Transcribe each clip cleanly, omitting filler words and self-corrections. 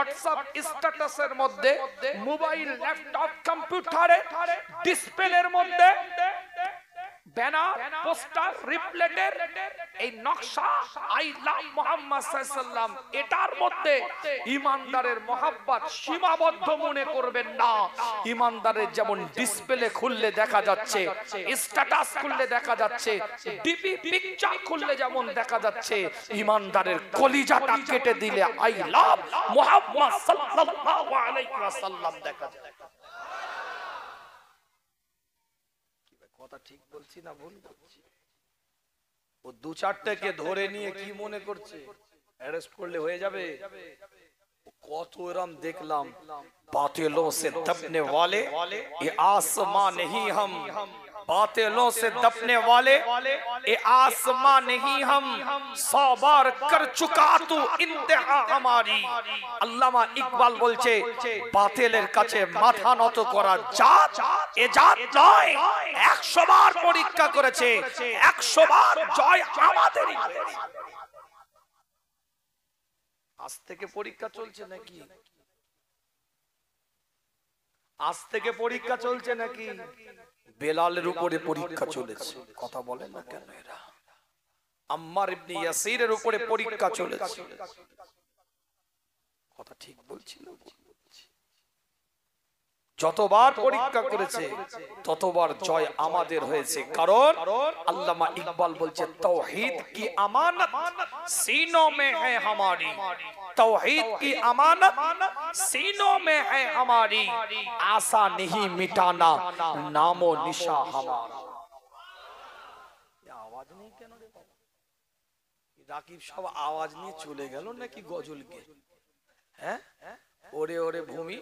WhatsApp স্ট্যাটাসের মধ্যে, mobile, laptop, কম্পিউটারে ডিসপ্লের মধ্যে ব্যানার, পোস্টার, রিপ্লেটের এই নকশা আই লাভ মুহাম্মদ সাল্লাল্লাহু আলাইহি ওয়াসাল্লাম, এটার মধ্যে ঈমানদারের মহব্বত সীমাবদ্ধ মনে করবেন না। ঈমানদারের যেমন ডিসপ্লে খুললে দেখা যাচ্ছে, স্ট্যাটাস খুললে দেখা যাচ্ছে, ডিপি পিকচার খুললে যেমন দেখা যাচ্ছে, ঈমানদারের কলিজাটা কেটে দিলে আই লাভ মুহাম্মদ সাল্লাল্লাহু আলাইহি ওয়াসাল্লাম দেখা যায়। কথা ঠিক বলছি না ভুল বলছি? ও দু চারটাকে ধরে নিয়ে কি মনে করছে অ্যারেস্ট করলে হয়ে যাবে? কত এরম দেখলাম, বাতিलों से दबने वाले ये आसमां नहीं हम, बातिलों से दबने वाले ये आसमां नहीं हम, 100 बार कर चुका तू इंतहा हमारी। আল্লামা ইকবাল বলছে, বাতিলের কাছে মাথা নত করা জাত এ জাত নয়, 100 বার পরীক্ষা করেছে, 100 বার জয় আমাদেরই হয়েছে। আজ থেকে পরীক্ষা চলছে নাকি? আজ থেকে পরীক্ষা চলছে নাকি? বেলালের উপরে পরীক্ষা চলেছে, কথা বলেন না কেন এরা? আম্মার ইবনে ইয়াসিরের উপরে পরীক্ষা চলেছে, কথা ঠিক বলছি না? যতবার পরীক্ষা করেছে ততবার জয় আমাদের হয়েছে, কারণ আল্লামা ইকবাল বলছে তাওহীদ কি আমানত सीनों में है हमारी, तौहीद की अमानत सीनों में है हमारी, आशा नहीं मिटाना नामो निशा हमारा। आवाज नहीं কেন রে বাবা? রাকিব সব আওয়াজ নিয়ে চলে গেল নাকি গজল গে? হ্যাঁ, ওরে ওরে ভূমি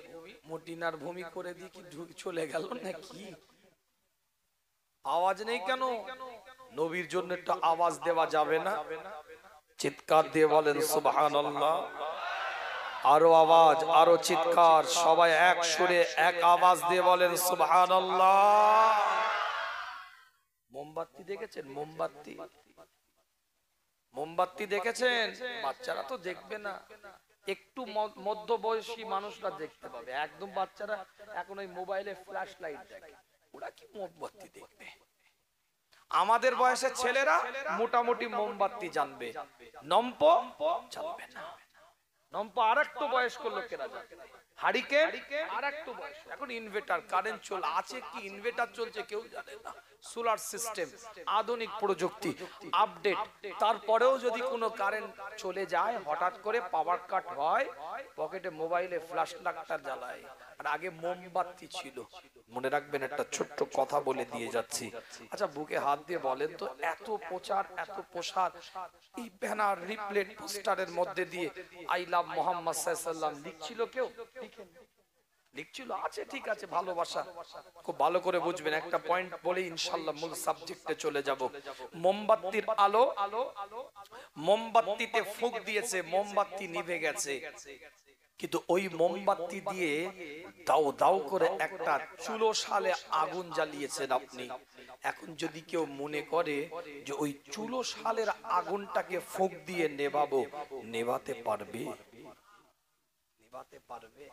মদিনার ভূমি করে দিয়ে কি চলে গেল নাকি? আওয়াজ নেই কেন? নবীর জন্য একটা আওয়াজ দেওয়া যাবে না? চিৎকার দিয়ে বলেন সুবহানাল্লাহ। আরো আওয়াজ, আরো চিৎকার, সবাই এক সুরে এক আওয়াজ দিয়ে বলেন সুবহানাল্লাহ। মোমবাতি দেখেছেন? মোমবাতি, মোমবাতি দেখেছেন? বাচ্চারা তো দেখবে না, একটু মধ্যবয়সী মানুষরা দেখতে পাবে। একদম বাচ্চারা এখন ওই মোবাইলে ফ্ল্যাশ লাইট দেখে, ওরা কি মোমবাতি দেখবে? আমাদের বয়সের ছেলেরা মোটামুটি মোমবাতি জানবে, নম্প জানবে না। নম্প আরেকটু বয়স্ক লোকেরা জানবে, হারিকেন আরেকটু বয়স। এখন ইনভার্টার কারেন্ট চল আছে কি ইনভার্টার চলছে কেউ জানে না। সোলার সিস্টেম, আধুনিক প্রযুক্তি, আপডেট। তারপরেও যদি কোনো কারেন্ট চলে যায়, হঠাৎ করে পাওয়ার কাট হয়, পকেটে মোবাইলে ফ্ল্যাশ লাইটটা জ্বালায়। আর আগে মোমবাতি ছিল। মনে রাখবেন, একটা ছোট্ট কথা বলে দিয়ে যাচ্ছি। আচ্ছা, বুকে হাত দিয়ে বলেন তো, এত প্রচার, এত প্রসার, এই ব্যানার, রিপ্লেট, পোস্টারের মধ্যে দিয়ে আই লাভ মুহাম্মদ সাল্লাল্লাহু আলাইহি ওয়াসাল্লাম লিখছিল কেউ? লিখছিল? আছে, ঠিক আছে, ভালোবাসা। খুব ভালো করে বুঝবেন, একটা পয়েন্ট বলে ইনশাআল্লাহ মূল সাবজেক্টে চলে যাব। মোমবাতির আলো, মোমবাতিতে ফুঁক দিয়েছে, মোমবাতি নিভে গেছে, কিন্তু ওই মোমবাতি দিয়ে দাও দাও করে একটা চুলো শালে আগুন জ্বালিয়েছেন আপনি। এখন যদি কেউ মনে করে যে ওই চুলো শালের আগুনটাকে ফুঁক দিয়ে নেভাবো, নেভাতে পারবে? নেভাতে পারবে?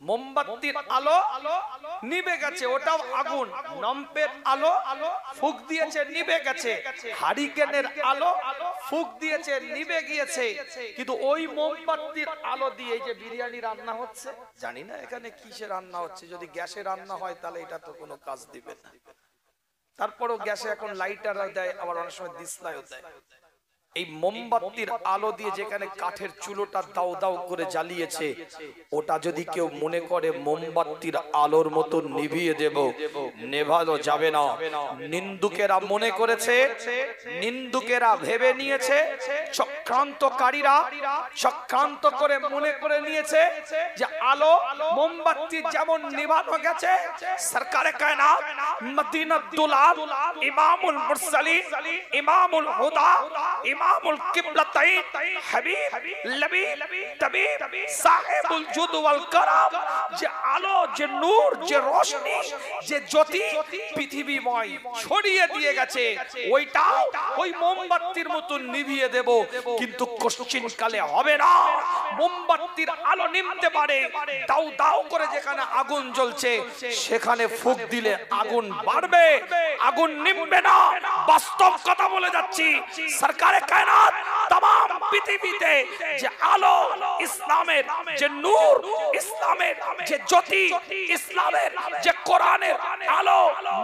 মোমবাতির আলো নিভে গেছে, ওটাও আগুন। লম্পের আলো ফুঁক দিয়েছে, নিভে গেছে। হারিকেনের আলো ফুঁক দিয়েছে, নিভে গিয়েছে। কিন্তু ওই মোমবাতির আলো দিয়ে যে বিরিয়ানি রান্না হচ্ছে, জানি না এখানে কিসে রান্না হচ্ছে, যদি গ্যাসে রান্না হয় তাহলে এটা তো কোনো কাজ দিবে না। তারপরও গ্যাসে এখন লাইটার দেয়, আবার অনেক সময় দিসলাইও দেয়। এই মোমবাতির আলো দিয়ে যেখানে কাঠের চুলোটা দাও দাও করে জ্বালিয়েছে, ওটা যদি কেউ মনে করে মোমবাতির আলোর মতো নিভিয়ে দেব, নেভানো যাবে না। নিন্দুকেরা মনে করেছে, নিন্দুকেরা ভেবে নিয়েছে, চক্রান্তকারীরা চক্রান্ত করে মনে করে নিয়েছে যে আলো মোমবাতি যেমন নিভানো গেছে, সরকারে কায়নাত মদিনাতুল আল ইমামুল মুরসালিন ইমামুল হুদা ইমামুল কিবলাতাইন হাবিব লবিব তাবিব সাহেবুল জুদ ওয়াল কারাম, যে আলো, যে নূর, যে রোশনি, যে জ্যোতি পৃথিবীময় ছড়িয়ে দিয়ে গেছে, ওইটাও ওই মোমবাতির মতো নিভিয়ে দেব, কিন্তু কোশ্চিন কালে হবে না। মোমবাতির আলো নিমতে পারে, দাউ দাউ করে যেখানে আগুন জ্বলছে সেখানে ফুঁক দিলে আগুন বাড়বে, আগুন নিমবে না। বাস্তব কথা বলে যাচ্ছি। সরকারে কায়নাত तमाम পৃথিবীতে যে আলো, ইসলামের যে নূর, ইসলামের যে জ্যোতি, ইসলামের যে কোরআনের আলো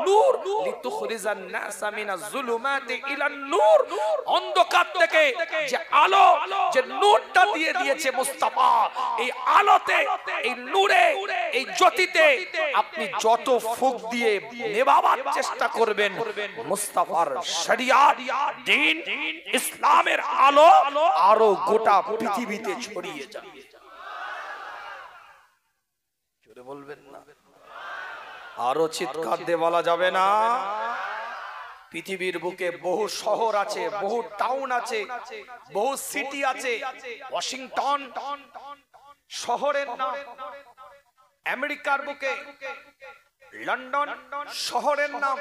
নূর, লিতুখরিজান নাসা মিনাজ যুলুমাতি ইলান নূর, অন্ধকার থেকে যে আলো, যে নূরটা দিয়ে দিয়েছে মুস্তাফা, এই আলোতে, এই নূরে, এই জ্যোতিতে আপনি যত ফুঁক দিয়ে নেভাবার চেষ্টা করবেন, মুস্তাফার শরিয়াত, দ্বীন, ইসলামের আলো আরো গোটা পৃথিবীতে ছড়িয়ে যাবে। জোরে বলবেন না? আরো চিৎকার দিয়ে বলা যাবে না? পৃথিবীর বুকে বহু শহর আছে, বহু টাউন আছে, বহু সিটি আছে। ওয়াশিংটন শহরের নাম, আমেরিকার বুকে লন্ডন শহরের নাম,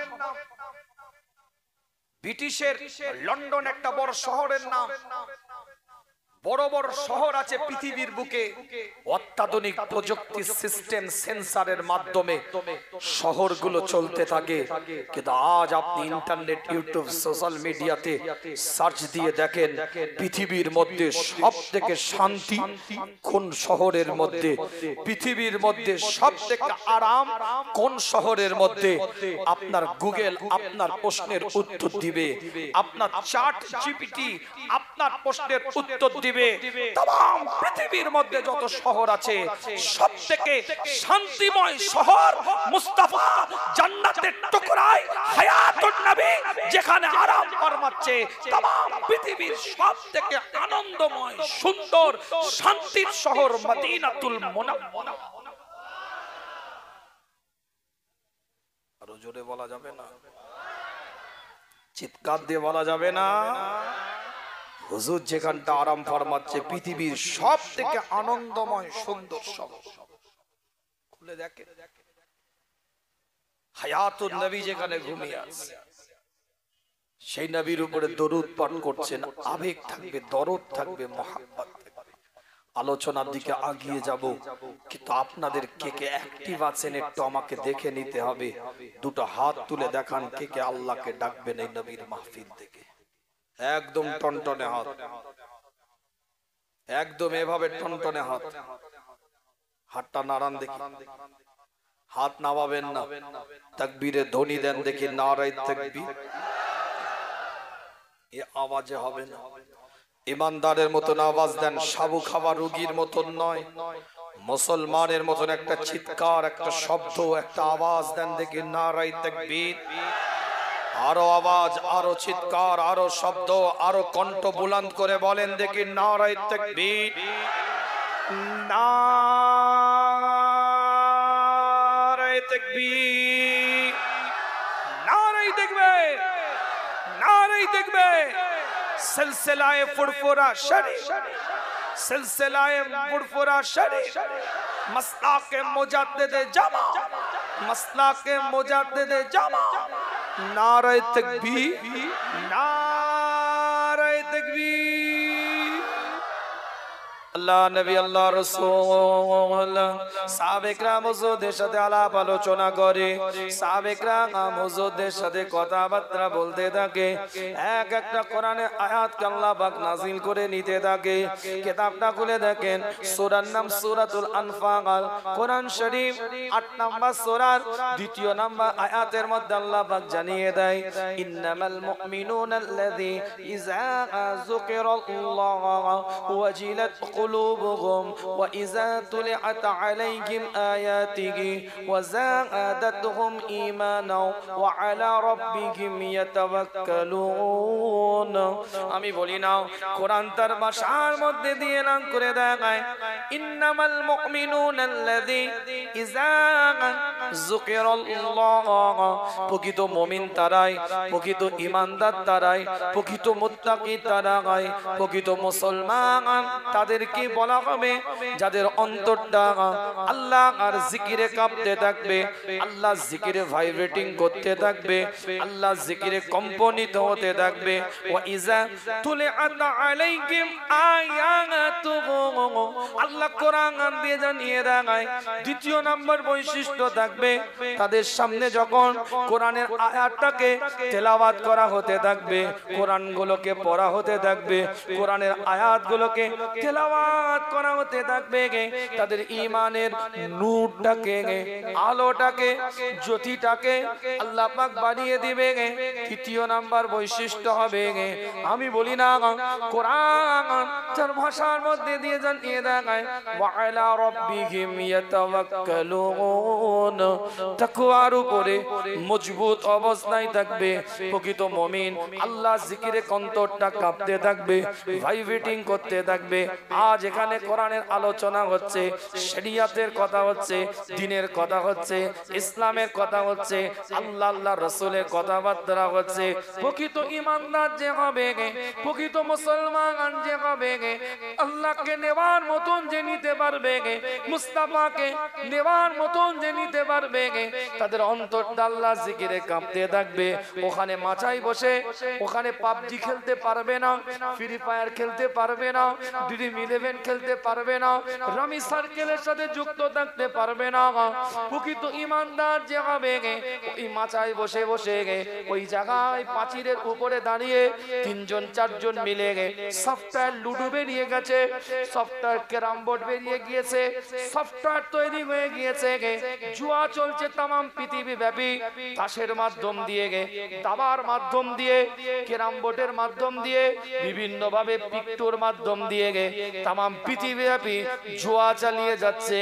ব্রিটিশের লন্ডন একটা বড় শহরের নাম। বড় বড় শহর আছে পৃথিবীর বুকে, অত্যাধুনিক প্রযুক্তি সিস্টেম, সেন্সরের মাধ্যমে শহরগুলো চলতে থাকে। কিন্তু আজ আপনি ইন্টারনেট, ইউটিউব, সোশ্যাল মিডিয়াতে সার্চ দিয়ে দেখেন পৃথিবীর মধ্যে সবথেকে শান্তি কোন শহরের মধ্যে, পৃথিবীর মধ্যে সবথেকে আরাম কোন শহরের মধ্যে। আপনার গুগল আপনার প্রশ্নের উত্তর দিবে, আপনার চ্যাট জিপিটি আপনার প্রশ্নের উত্তর দিবে। तमाम পৃথিবীর মধ্যে যত শহর আছে সবথেকে শান্তিময় শহর মুস্তাফা জান্নাতের টুকরায় হায়াতুন নবী যেখানে আরাম ফরমাচ্ছে। तमाम পৃথিবীর সবথেকে আনন্দময় সুন্দর শান্তির শহর মদিনাতুল মুনাওয়ারা। আরো জোরে বলা যাবে না? চিৎকার দিয়ে বলা যাবে না? হুজুর যেখানটা আরাম ফরমাচ্ছে পৃথিবীর সব থেকে আনন্দময় সুন্দর শহর, খুলে দেখে হায়াতুন নবী যেখানে ঘুমিয়ে আছে, সেই নবীর উপরে দরুদ পাঠ করছেন, আবেগ থাকবে, দরদ থাকবে, মহাব্বত থাকবে। আলোচনার দিকে আগিয়ে যাব, কিন্তু আপনাদের কে কে অ্যাক্টিভ আছেন একটু আমাকে দেখে নিতে হবে। দুটো হাত তুলে দেখান কে কে আল্লাহকে ডাকবেন এই নবীর মাহফিল থেকে। একদম টনটনে হাত, একদম এভাবে টনটনে হাত, হাতটা নাড়ান দেখি, হাত নামাবেন না, তাকবীরে ধ্বনি দেন দেখি, নারায়ে তাকবীর। এ আওয়াজে হবে না, ইমানদারের মতন আওয়াজ দেন, সাবু খাবার রোগীর মতন নয়, মুসলমানের মতন একটা চিৎকার, একটা শব্দ, একটা আওয়াজ দেন দেখি, নারায়ে তাকবীর। আরো আওয়াজ, আরো চিৎকার, আরো শব্দ, আরো কণ্ঠ বুলন্দ করে বলেন দেখি, নারায়ে তাকবীর, নারায়ে তাকবীর, নারায়ে তাকবীর, নারায়ে তাকবীর। সিলসিলায়ে ফুরফুরা শরীফ, সিলসিলায়ে ফুরফুরা শরীফ, মাসলাকে মুজাদ্দিদে জামা, মাসলাকে মুজাদ্দিদে জামা। नारे तकबीर, नारे तकबीर। अल्लाह नबी अल्लाह रसूल साहबे کرام হুজুরদের সাথে আলাপ আলোচনা করে, সাহাবে کرام হুজুরদের সাথে কথাবার্তা বলতে থাকে, এক একটা কোরআনের আয়াতকে আল্লাহ পাক নাযিল করে নিতে থাকে। কিতাবটা খুলে দেখেন, সূরার নাম সূরাতুল আনফাল, কোরআন শরীফ ৮ নম্বর সূরার ২য় নম্বর আয়াতের মধ্যে আল্লাহ পাক জানিয়ে দেয়, ইন্নামাল মুমিনুনা আল্লাযী ইযা যুকিরাল্লাহু ওয়াজিলাত قلوبهم وإذا تليت عليهم آياته وزادتهم إيمانا وعلى ربهم يتوكلون আমি বলি না কোরআন তার ভাষার মধ্যে দিয়ে নাম করে দেখায় ইন্নামাল মুমিনুনা আল্লাযী ইযা যুকিরাল্লাহ প্রকৃত মুমিন তারাই প্রকৃত ঈমানদার তারাই প্রকৃত মুত্তাকি তারাই প্রকৃত মুসলমান তাদেরকে বলা হবে যাদের অন্তরটা আল্লাহ আর জিকিরে কাঁপতে থাকবে আল্লাহ জিকিরে ভাইব্রেটিং করতে থাকবে আল্লাহ জিকিরে কম্পনিত হতে থাকবে ওয়া ইযা তুলিআত আলাইহিম আয়াতুহু আল্লাহ কোরআন দিয়ে জানিয়ে দেয় দ্বিতীয় নম্বর বৈশিষ্ট্য থাকবে তাদের সামনে যখন কোরআনের আয়াতটাকে তেলাওয়াত করা হতে থাকবে কোরআনগুলোকে পড়া হতে থাকবে কোরআনের আয়াতগুলোকে তেলাওয়াত করা হতে থাকবে তাদের ঈমানের নূরটাকে আলোটাকে জ্যোতিটাকে আল্লাহ পাক বাড়িয়ে দিবে তৃতীয় নাম্বার বৈশিষ্ট্য হবে আমি বলি না কোরআন তার ভাষার মধ্যে দিয়ে জানিয়ে দেয় ওয়া আলা রাব্বিহিম ইয়াতাওয়াক্কালুন তাকওয়ার উপরে মজবুত অবস্থায় থাকবে প্রকৃত মুমিন আল্লাহ জিকিরে অন্তরটা কাঁপতে থাকবে ভাইব্রেটিং করতে থাকবে আজ এখানে কোরআনের আলোচনা হচ্ছে শরিয়তের কথা হচ্ছে দ্বীনের কথা হচ্ছে ইসলামের কথা হচ্ছে আল্লাহ আল্লাহর রাসূলের কথাবার্তা হচ্ছে প্রকৃত ঈমানদার যে হবে প্রকৃত মুসলমান যে হবে আল্লাহকে নেওয়ার মতন যে নিতে পারবে মুস্তাফাকে নেওয়ার মতন যে নিতে পারবে তাদের অন্তরটা আল্লাহ জিকিরে কাঁপতে থাকবে ওখানে মাচায় বসে ওখানে পাবজি খেলতে পারবে না ফ্রি ফায়ার খেলতে পারবে না ড্রিম 11 খেলতে পারবে না রামি সার্কেলের সাথে যুক্ত থাকতে পারবে না প্রকৃত ঈমানদার যে হবে ওই মাচায় বসে বসে ওই জায়গায় পাঁচিরের উপরে দাঁড়িয়ে তিনজন চারজন মিলে সফটওয়্যার লুডো বেরিয়ে গেছে সফটওয়্যার ক্যারাম বোর্ড বেরিয়ে গিয়েছে সফটওয়্যার তৈরি হয়ে গিয়েছে জুয়া চলছে तमाम পৃথিবী ব্যাপী তাসের মাধ্যম দিয়ে দাবার মাধ্যম দিয়ে ক্যারাম বোর্ডের মাধ্যম দিয়ে বিভিন্ন ভাবে পিকটোর মাধ্যম দিয়ে तमाम পৃথিবী ব্যাপী জুয়া চালিয়ে যাচ্ছে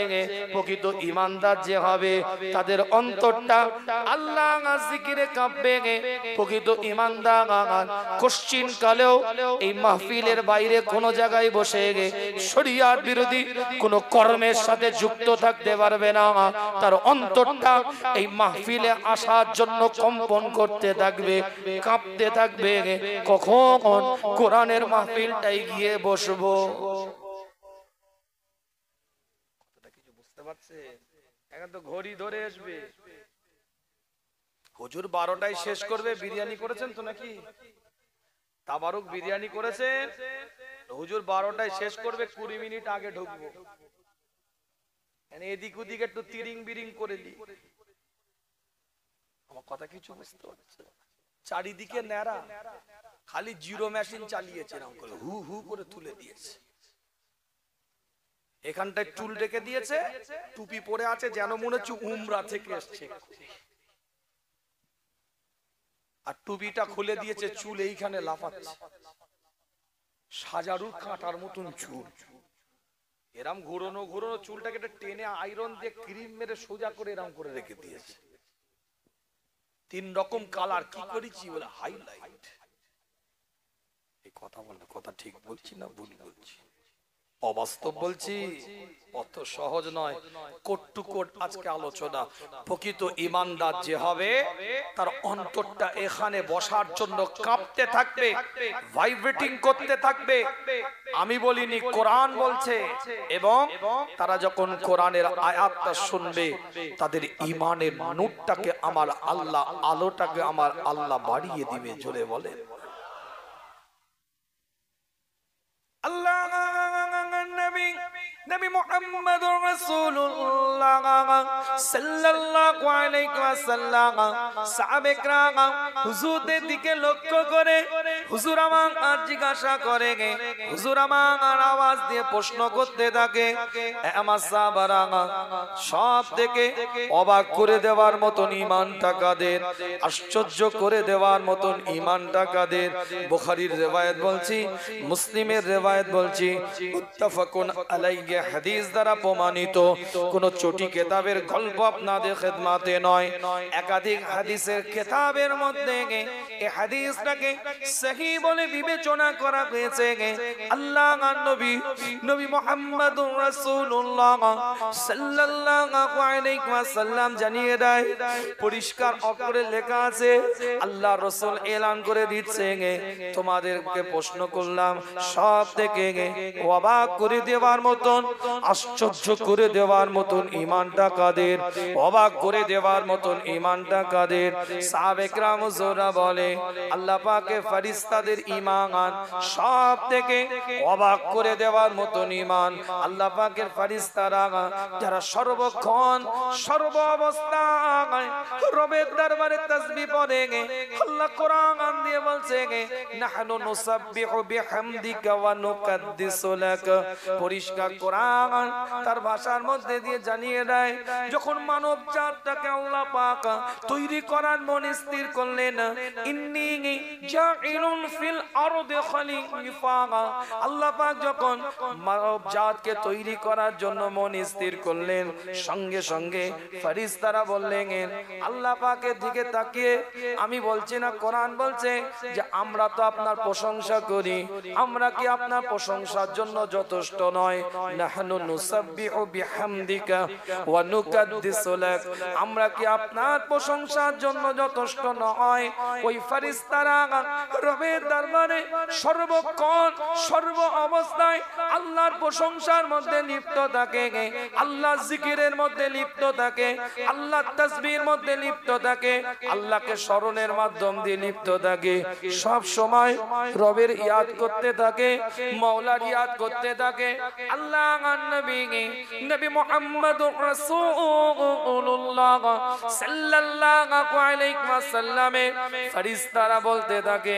প্রকৃত ঈমানদার যে হবে তাদের অন্তরটা আল্লাহ জিকিরে কাঁপবে প্রকৃত ঈমানদার কোশ্চিন কালেও এই মাহফিলের বাইরে কোন জায়গায় বসে শরিয়ত বিরোধী কোন কর্মের সাথে যুক্ত থাকতে পারবে না তার অন্তরটা এই মাহফিলে আসার জন্য কম্পন করতে থাকবে কাঁপতে থাকবে কখন কোরআনের মাহফিলটাই গিয়ে বসবো কিছু বুঝতে পারছে এখন তো ঘড়ি ধরে আসবে হুজুর 12টায় শেষ করবে বিরিয়ানি করেছেন তো নাকি তাবারুক বিরিয়ানি করেছেন হুজুর 12টায় শেষ করবে 20 মিনিট আগে ঢুকবো এদিক ওদিক একটু তিরিং বিরিং করে দি আমার কথা কিছু বুঝতে পারছে চারিদিকে ন্যাড়া খালি জিরো মেশিন চালিয়েছে হু হু করে তুলে দিয়েছে এখানটায় চুল রেখে দিয়েছে টুপি পরে আছে যেন মনে হচ্ছে উমরা থেকে এসছে আর টুপিটা খুলে দিয়েছে চুল এইখানে লাফাচ্ছে সাজারু কাঁটার মতন চুল এরম ঘুরনো ঘুরনো চুলটাকে টেনে আয়রন দিয়ে ক্রিম মেরে সোজা করে এরম করে রেখে দিয়েছে 3 রকম কালার কি করেছি বলে হাইলাইট এই কথা বললে কথা ঠিক বলছি না ভুল বলছি অবাস্তব বলছি অত সহজ নয় কোট টু কোট আজকে আলোচনা প্রকৃত ঈমানদার যে হবে তার অন্তরটা এখানে বসার জন্য কাঁপতে থাকবে ভাইব্রেটিং করতে থাকবে আমি বলিনি কোরআন বলছে এবং তারা যখন কোরআনের আয়াতটা শুনবে তাদের ঈমানের নূরটাকে আমার আল্লাহ আলোটাকে আমার আল্লাহ বাড়িয়ে দিবে জোরে বলে আল্লাহ নবী নবী মুহাম্মদুর রাসূলুল্লাহ সাল্লাল্লাহু আলাইহি ওয়াসাল্লাম সাহাবে کرام হুজুরদের দিকে লক্ষ্য করে হুজুর আমার জিজ্ঞাসা করে, হুজুর আমার আওয়াজ দিয়ে প্রশ্ন করতে থাকে। আমার সাহাবারা সব থেকে অবাক করে দেওয়ার মতন ঈমানটা কাদের, আশ্চর্য করে দেওয়ার মতন ঈমানটা কাদের। বুখারীর riwayat বলছি, মুসলিমের riwayat বলছি, মুত্তাফাকুন আলাইহি হাদিস দ্বারা প্রমাণিত। কোন চটি কিতাবের গল্প আপনাদের খেদমতে নয়, একাধিক হাদিসের কিতাবের মধ্যে এই হাদিসটাকে সহিহ বলে বিবেচনা করা হয়েছে। আল্লাহর নবী নবী মুহাম্মদুর রাসূলুল্লাহ সাল্লাল্লাহু আলাইহি ওয়াসাল্লাম জানিয়ে দেয়, পরিষ্কার অক্ষরে লেখা আছে, আল্লাহ রাসূল এলান করে দিচ্ছে, তোমাদেরকে প্রশ্ন করলাম সব থেকে অবাক করে দেওয়ার মতন, আশ্চর্য করে দেওয়ার মতন ঈমানটা কাদের, অবাক করে দেওয়ার মতন ঈমানটা কাদের। সাহাবে کرام হুজুরা বলে, আল্লাহ পাকের ফেরেশতাদের ঈমান সব থেকে অবাক করে দেওয়ার মতন ঈমান। আল্লাহ পাকের ফেরেশতারা যারা সর্বক্ষণ সর্ব অবস্থায় রবের দরবারে তাসবিহ পড়ে, আল্লাহ কোরআন দিয়ে বলছে, নাহনু নুসাব্বিহু বিহামদিকা ওয়া নুকাদ্দিসু লাক। পরিষ্কার কোরআন তার ভাষার মধ্যে দিয়ে জানিয়ে দেয়, যখন মানব জাতটাকে আল্লাহ পাক তৈরি করার মন স্থির করলেন, ইন্নী জাইলুন ফিল আরদি খলিফা, আল্লাহ পাক যখন মানব জাতকে তৈরি করার জন্য মন স্থির করলেন, সঙ্গে সঙ্গে ফেরেশতারা বললেন, আল্লাহ পাকের দিকে তাকিয়ে, আমি বলছি না, কোরআন বলছে যে আমরা তো আপনার প্রশংসা করি, আমরা কি আপনার প্রশংসার জন্য যথেষ্ট নয়? নাহনু নুসাব্বিহু বিহামদিকা ওয়া নুকাদ্দিসু লাক, আমরা কি আপনার প্রশংসার জন্য যথেষ্ট নয়? ওই ফেরেশতারা রবের দরবারে সর্বক্ষণ সর্ব অবস্থায় আল্লাহর প্রশংসার মধ্যে লিপ্ত থাকে, আল্লাহর জিকিরের মধ্যে লিপ্ত থাকে, আল্লাহর তাসবিহের মধ্যে লিপ্ত থাকে, আল্লাহকে স্মরণের মাধ্যম দিয়ে লিপ্ত থাকে, সব সময় রবের ইয়াদ করতে থাকে, মাওলার ইয়াদ করতে থাকে। আল্লাহর নবী নবী মুহাম্মদুর রাসূলুল্লাহ সাল্লাল্লাহু আলাইহি ওয়াসাল্লামের ফেরেশতারা বলতে থাকে,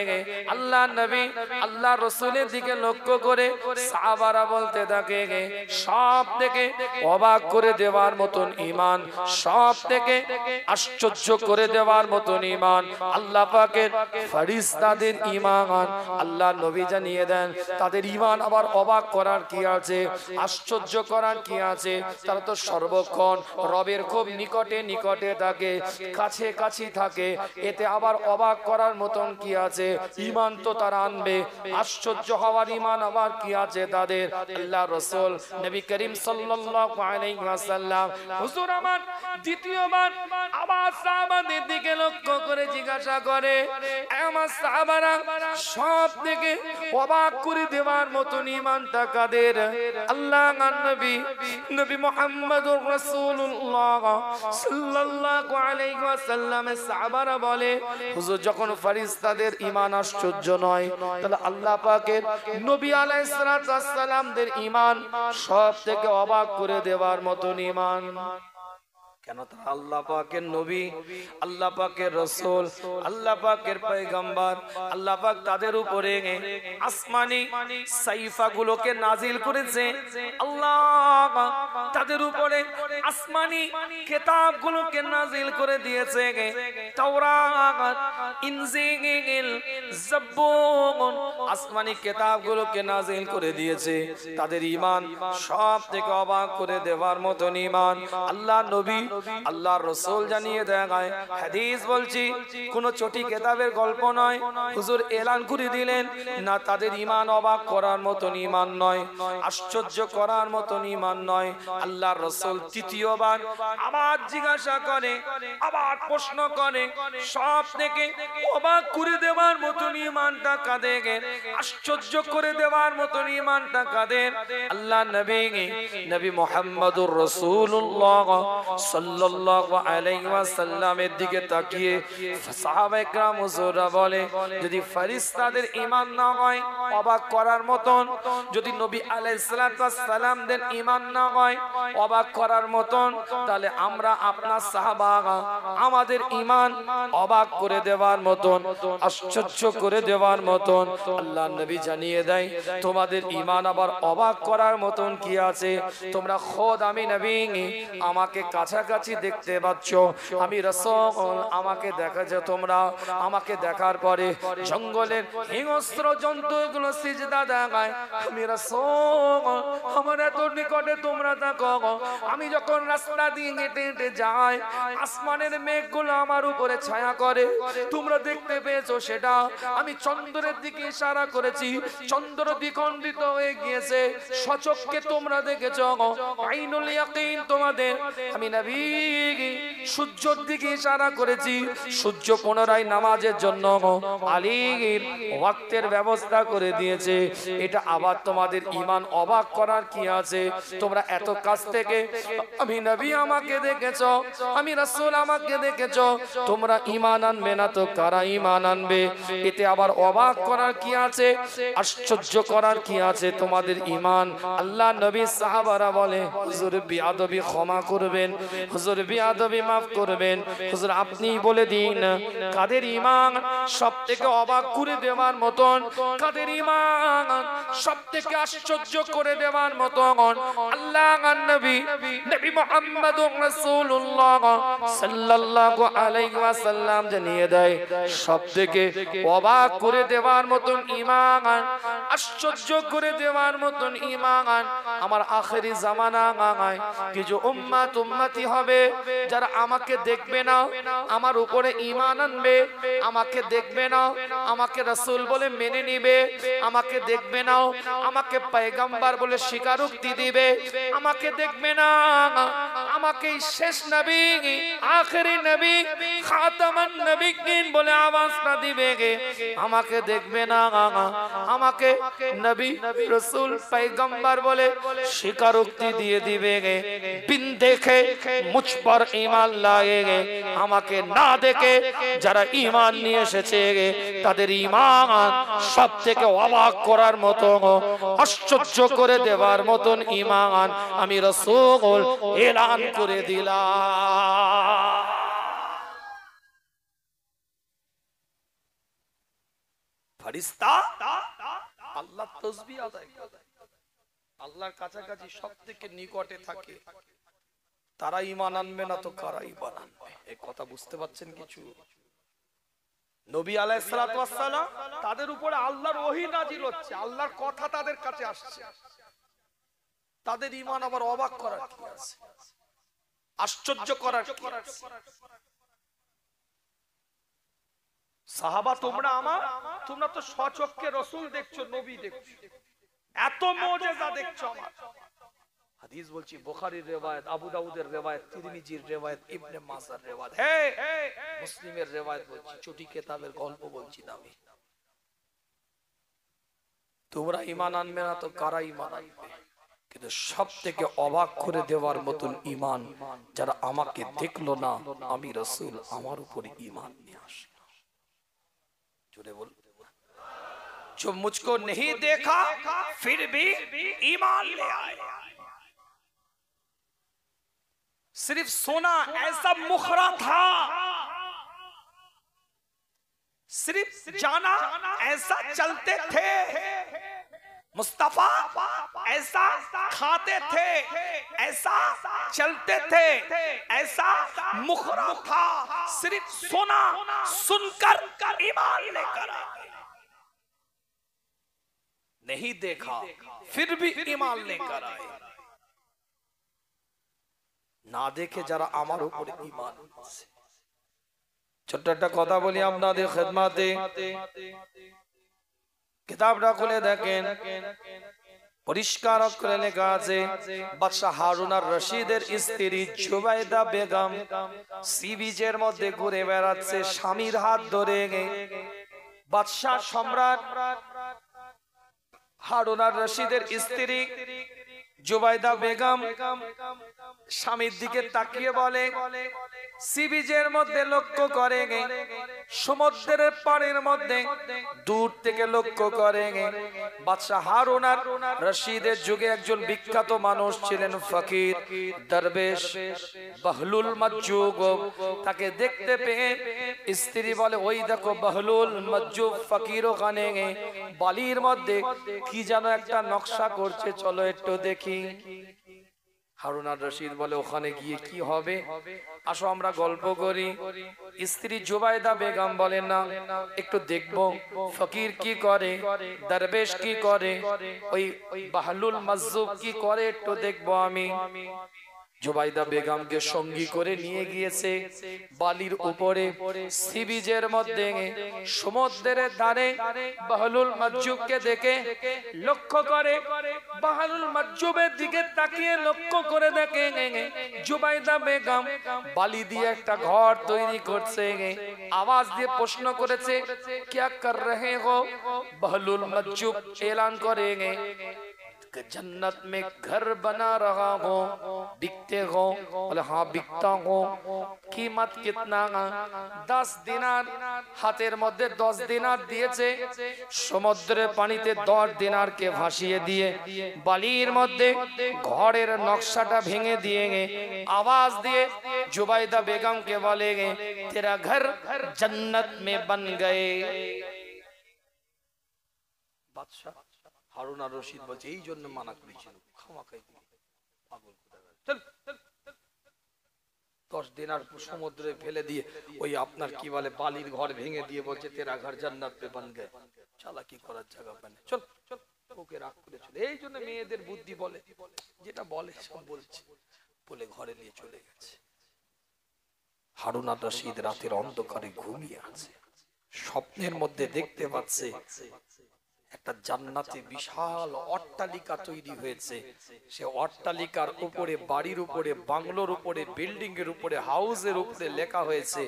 আল্লাহর নবী আল্লাহর রাসূলের দিকে লক্ষ্য করে সাহাবারা বলতে থাকে, সব থেকে অবাক করে দেওয়ার মতন ঈমান, সব থেকে আশ্চর্য করে দেওয়ার মতন ঈমান আল্লাহ পাকের ফেরেশতাদের ঈমান। আল্লাহ নবী জানিয়ে দেন, তাদের ঈমান আবার অবাক করার কি আছে, আশ্চর্য করার কি আছে? তারা তো সর্বক্ষণ রবের খুব নিকটে নিকটে থাকে, কাছে কাছে থাকে, এতে আবার অবাক করার মতন কি আছে? ঈমান তো তারা আনবে, আশ্চর্য হওয়ার ঈমান আবার কি আছে তাদের? আল্লাহ রাসূল নবী করিম সাল্লাল্লাহু আলাইহি ওয়াসাল্লাম হুজুর আমার দ্বিতীয়বার আবার সাহাবাদের দিকে লক্ষ্য করে জিজ্ঞাসা করে, আমার সাহাবারা সব থেকে অবাক করে দেওয়ার মতন ঈমানটা কাদের? আল্লাহর নবী নবী মুহাম্মদুর রাসূলুল্লাহ সাল্লাল্লাহু আলাইহি ওয়াসাল্লামের সাহাবারা বলে, হুজুর যখন ফেরেশতাদের ঈমান আশ্চর্য নয়, তাহলে আল্লাহ পাকের নবী আলাইহিস সালাতু ওয়াস সালামদের ঈমান সব থেকে অবাক করে দেওয়ার মতন ঈমান। কেন? তারা আল্লাহ পাকের নবী, আল্লাহ পাকের রাসূল, আল্লাহ পাকের পয়গম্বর। আল্লাহ পাক তাদের উপরে আসমানি সাইফাগুলোকে নাজিল করেছে, আল্লাহ তাদের উপরে আসমানি কিতাবগুলোকে নাজিল করে দিয়েছে, তাওরাত, ইনজিল, জাবুর, আসমানি কিতাবগুলোকে নাজিল করে দিয়েছে। তাদের ঈমান সব থেকে অবাক করে দেওয়ার মতন ঈমান আল্লাহ নবী আল্লাহর রাসূল জানিয়ে দেয়। হাদিস বলছি, কোন চটি কিতাবের গল্প নয়, হুজুর এলান করে দিলেন, না তাদের ঈমান অবাক করার মতন ঈমান নয়, আশ্চর্য করার মতন ঈমান নয়। আল্লাহ আল্লাহর রাসূল তৃতীয়বার আবার জিজ্ঞাসা করে, আবার প্রশ্ন করে, সব থেকে অবাক করে দেওয়ার মতন ঈমানটা কাদের, আশ্চর্য করে দেওয়ার মতন ঈমানটা কাদের? আল্লাহ নবী মুহাম্মদুর রাসূলুল্লাহ সাল্লাল্লাহু আলাইহি ওয়াসাল্লামের দিকে তাকিয়ে সাহাবায়ে কেরাম হুজুররা বলে, যদি ফেরেশতাদের ঈমান না হয় অবাক করার মতন, যদি নবী আলাইহিস সালাতু ওয়াস সালামদের ঈমান না হয় অবাক করার মতন, তাহলে আমরা আপনার সাহাবা আমাদের ঈমান অবাক করে দেওয়ার মতন, আশ্চর্য করে দেওয়ার মতন। আল্লাহ নবী জানিয়ে দেয়, তোমাদের ঈমান আবার অবাক করার মতন কি আছে? তোমরা খোদ আমি নবী আমাকে কাছাকাছি দেখতে পাচ্ছ, আমি রাসূল আমাকে দেখা যায়, তোমরা আমাকে দেখার পরে জঙ্গলের হিংস্র জন্তুগুলো সিজদা দেয়, আমি রাসূল আমার এত নিকটে তোমরা থাকো, আমি যখন রাস্তা দিয়ে হেঁটে হেঁটে যাই আসমানের মেঘগুলো আমার উপরে ছায়া করে, তোমরা দেখতে পেয়েছো সেটা। আমি চন্দ্রের দিকে ইশারা করেছি, চন্দ্র দ্বিখণ্ডিত হয়ে গিয়েছে, সচক্ষে তোমরা দেখেছো, আইনুল ইয়াকিন তোমাদের। আমি নবী সূর্যের দিকে ইশারা করেছি, সূর্য পুনরায় নামাজের জন্য আলীর ওয়াক্তের ব্যবস্থা করে দিয়েছে। এটা আবার তোমাদের ঈমান অবাক করার কি আছে? তোমরা এত কাছ থেকে আমি নবী আমাকে দেখেছো, আমি রাসূল আমাকে দেখেছো, তোমরা ঈমান আনবে না তো কারা ঈমান আনবে? এতে আবার অবাক করার কি আছে? আশ্চর্য করার কি আছে তোমাদের ঈমান? আল্লাহ নবী সাহাবারা বলে, হুজুর বিয়াদবি ক্ষমা করবেন, হুজুর বিয়াদবি মাফ করবেন, হুজুর আপনি বলে দিন কাদের ঈমান সবথেকে অবাক করে দেওয়ার মতন, কাদের ঈমান সবথেকে আশ্চর্য করে দেওয়ার মতন? আল্লাহর নবী মুহাম্মদুর রাসূলুল্লাহ সাল্লাল্লাহু আলাইহি ওয়াসাল্লাম জানিয়ে দেয়, সবথেকে অবাক করে দেওয়ার মতন ঈমান, আশ্চর্য করে দেওয়ার মতন ঈমান আমার আখেরি জামানায় কিছু উম্মতি হবে যারা আমাকে দেখবে না, আমার উপরে ঈমান আনবে, আমাকে দেখবে না, আমাকে রাসূল বলে মেনে নিবে, আমাকে দেখবে না, আমাকে পয়গম্বর বলে স্বীকারোক্তি দিবে, আমাকে দেখবে না, আমাকে শেষ নবী, আখেরি নবী, খাতামান নবীন বলে আওয়াজটা দিবে, আমাকে দেখবে না, আমাকে নবী রাসূল পয়গম্বর বলে স্বীকারোক্তি দিয়ে দিবে, বিন দেখে মুঝ পর ঈমান লায়ে, আমাকে না দেখে যারা ঈমান নিয়ে এসেছে তাদের ঈমান সবথেকে অবাক করার মতো, আশ্চর্য করে দেওয়ার মতন ঈমান আমি রাসূল এলান করে দিলাম। ফেরেশতা আল্লাহ তাসবিহ আদায় করে, আল্লাহর কাছাকাছি সবথেকে নিকটে থাকে, তারা ঈমান আনবে না তো কারা ঈমান আনবে? এই কথা বুঝতে পারছেন কিছু? নবী আলাইহিস সালাতু ওয়াস সালাম তাদের উপরে আল্লাহর ওহী নাজিল হচ্ছে, আল্লাহর কথা তাদের কাছে আসছে, তাদের ঈমান আবার অবাক করার কি আছে? আশ্চর্য করার কি আছে? সাহাবা তোমরা তো স্বচক্ষে রাসূল দেখছো, নবী দেখছো, এত মুজিজা দেখছো। আমার হাদিস বলছি, বুখারীর riwayat, আবু দাউদের riwayat, তিরমিজির riwayat, ইবনে মাজার riwayat, মুসলিমের riwayat বলছি, ছোটি কিতাবের গল্প বলছি না আমি। তোমরা ঈমান আনবে না তো কারা ঈমান আনবে? কিন্তু সবথেকে অবাক করে দেওয়ার মতন ঈমান যারা আমাকে দেখলো না, আমি রাসূল আমার উপরে ঈমান নিয়ে আসলো। জোরে বল, जो मुझको नहीं देखा फिर भी ईमान ले आए। सिर्फ सोना ऐसा मुखरा था, सिर्फ जाना ऐसा चलते थे, मुस्तफा ऐसा खाते थे, ऐसा चलते थे, ऐसा मुखरा था, सिर्फ सोना सुनकर ईमान लेकर आए। नहीं देखा फिर भी ईमान लेकर आए। না দেখে যারা আমার উপরে ঈমান আনছে। ছোট্ট একটা কথা বলি আপনাদের খেদমতে, কিতাবটা খুলে দেখেন, পরিষ্কার করে লেখা আছে বাদশা হারুন আর রশিদের স্ত্রী জুবাইদা বেগম সি বিচের মধ্যে ঘুরে বেড়াচ্ছে স্বামীর হাত ধরে। বাদশা সম্রাট হারুন আর রশিদের স্ত্রী জুবাইদা বেগম স্বামীর দিকে তাকিয়ে বলে, সি বিচের মধ্যে লক্ষ্য করে, সমুদ্রের পাড়ের মধ্যে দূর থেকে লক্ষ্য করে বাদশা হারুন আর রশিদের যুগে একজন বিখ্যাত মানুষ ছিলেন ফকির দরবেশ বহলুল মজ্জুব। তাকে দেখতে পেয়ে স্ত্রী বলে, ওই দেখো বহলুল মজ্জুব ফকির ওখানে বালির মধ্যে কি যেন একটা নকশা করছে, চলো একটু দেখি। হারুন আর রশিদ বলে, ওখানে গিয়ে কি হবে, আসো আমরা গল্প করি। স্ত্রী জুবাইদা বেগম বলেন, না একটু দেখবো ফকির কি করে, দরবেশ কি করে, ওই বাহলুল মজ্জুব কি করে, একটু দেখবো আমি। জুবাইদা বেগমকে সঙ্গী করে নিয়ে গিয়েছে বালির উপরে সি বিচের মধ্যে সমুদ্রের ধারে। বাহলুল মজ্জুবকে দেখে লক্ষ্য করে, বাহলুল মজ্জুবের দিকে তাকিয়ে লক্ষ্য করে দেখে জুবাইদা বেগম বালি দিয়ে একটা ঘর তৈরি করছে। আওয়াজ দিয়ে প্রশ্ন করেছে, क्या कर रहे हो? বাহলুল মজ্জুব এলান করে, जन्नत में घर बना रहा हो, बिकते हो? बोले हाँ बिकता हो। कीमत कितना? 10 दिनार। हाथेर मध्य 10 दिनार दिएছে, সমুদ্রের পানিতে 10 দিনার কে ভাসিয়ে দিয়ে বালির মধ্যে ঘরের নকশাটা ভেঙে দিয়ে আওয়াজ দিয়ে জুবাইদা বেগম কে বলে, तेरा घर जन्नत में बन गए। বাদশা হারুন আর রশিদ বলছে, এই জন্য মানা করেছিল, খামাখাই পাগল চল 10 দিনার সমুদ্রে ফেলে দিয়ে ওই আপনার কি বলে বালির ঘর ভেঙে দিয়ে বলছে, তেরা ঘর জান্নাত পে বান গয়ে। চালাকি করার জায়গা পায় না, চল চল। ওকে রাগ করেছিল, এই জন্য মেয়েদের বুদ্ধি বলে, যেটা বলে সব বলছে বলে ঘরে নিয়ে চলে গেছে। হারুন আর রশিদ রাতের অন্ধকারে ঘুমিয়ে আছে, স্বপ্নের মধ্যে দেখতে পাচ্ছে একটা জান্নাতে বিশাল অট্টালিকা তৈরি হয়েছে। সে অট্টালিকার উপরে, বাড়ির উপরে, বাংলোর উপরে, বিল্ডিং এর উপরে, হাউসের উপরে লেখা হয়েছে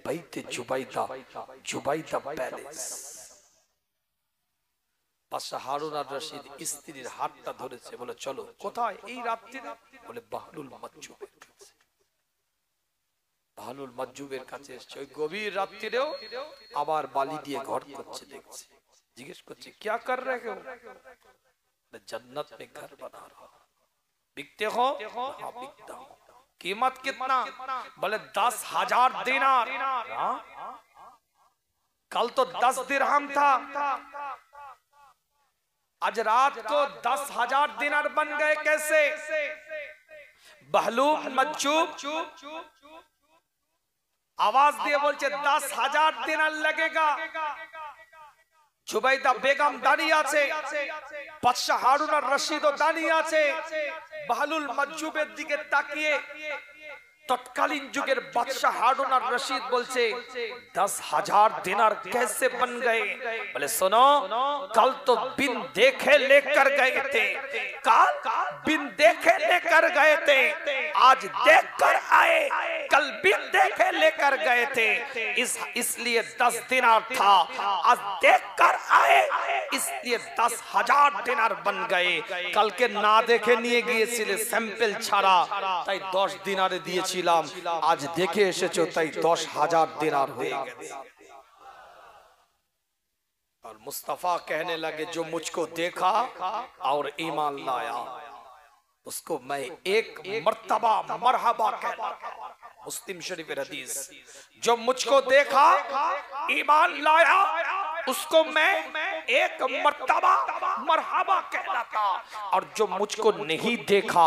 বাইতে জুবাইদা, জুবাইদা প্যালেস। বাদশা হারুন আর রশিদ স্ত্রীর হাতটা ধরেছে, বলে চলো। কোথায়? এই রাত্রিরে? বলে বাহলুল মজ্জুবের কাছে। বাহলুল মজ্জুবের কাছে এসছে ওই গভীর রাত্রিরেও, আবার বালি দিয়ে ঘর করছে দেখছে। জিজ্ঞেস করছে, क्या कर रहे हो? जन्नत में घर बना रहा। बिकते हो? हाँ बिकता हूँ। कीमत कितना? बोले 10,000 दिनार। कल तो 10 दिरहम था, आज रात को 10,000 दिनार बन गए कैसे? बहलूल मज्जूब आवाज दिए बोलছে 10,000 दिनार लगेगा। জুবাইদা বেগম দাঁড়িয়ে আছে, বাদশা হারুন আর রশিদও দাঁড়িয়ে আছে। বাহলুল মজ্জুবের দিকে তাকিয়ে तत्कालीन जुगेर बादशाह हारून और रशीद बोलছে 10,000 दिनार कैसे बन गए? बोले सुनो, कल तो बिन देखे लेकर गए थे, कल बिन देखे लेकर गए थे, आज देख कर आए, कल बिन देखे लेकर गए थे, इसलिए 10 दिनार था, आज देख कर आए इसलिए 10,000 दिनार बन गए। कल के ना देखे নিয়ে গিয়েছিলে স্যাম্পল ছাড়া, তাই 10 দিনারে দিয়েছিলাম, আজ দেখে এসেছো তাই 10,000 দিনার হয়ে গেছে। और मुस्तफा कहने लगे जो मुझको देखा और ईमान लाया उसको मैं एक मर्तबा मरहबा कहलाता। मुस्लिम शरीफ हदीस, जो मुझको देखा ईमान लाया उसको मैं एक मर्तबा मरहबा कहलाता, और जो मुझको नहीं देखा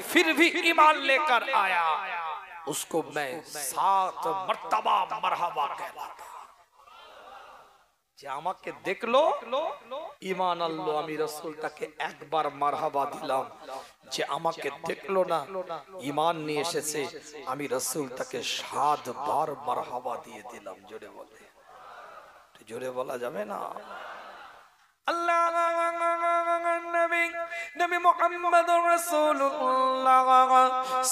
फिर भी ईमान लेकर आया उसको मैं 7 मर्तबा मरहबा कहलाता। যে আমাকে দেখলো ঈমান আনলো, আমি রাসূল তাকে একবার মারহাবা দিলাম। যে আমাকে দেখলো না, ঈমান নিয়ে এসেছে, আমি রাসূল তাকে 7 বার মারহাবা দিয়ে দিলাম। জোরে বলে, জোরে বলা যাবে না? আল্লাহ নবী মুহাম্মদুর রাসূলুল্লাহ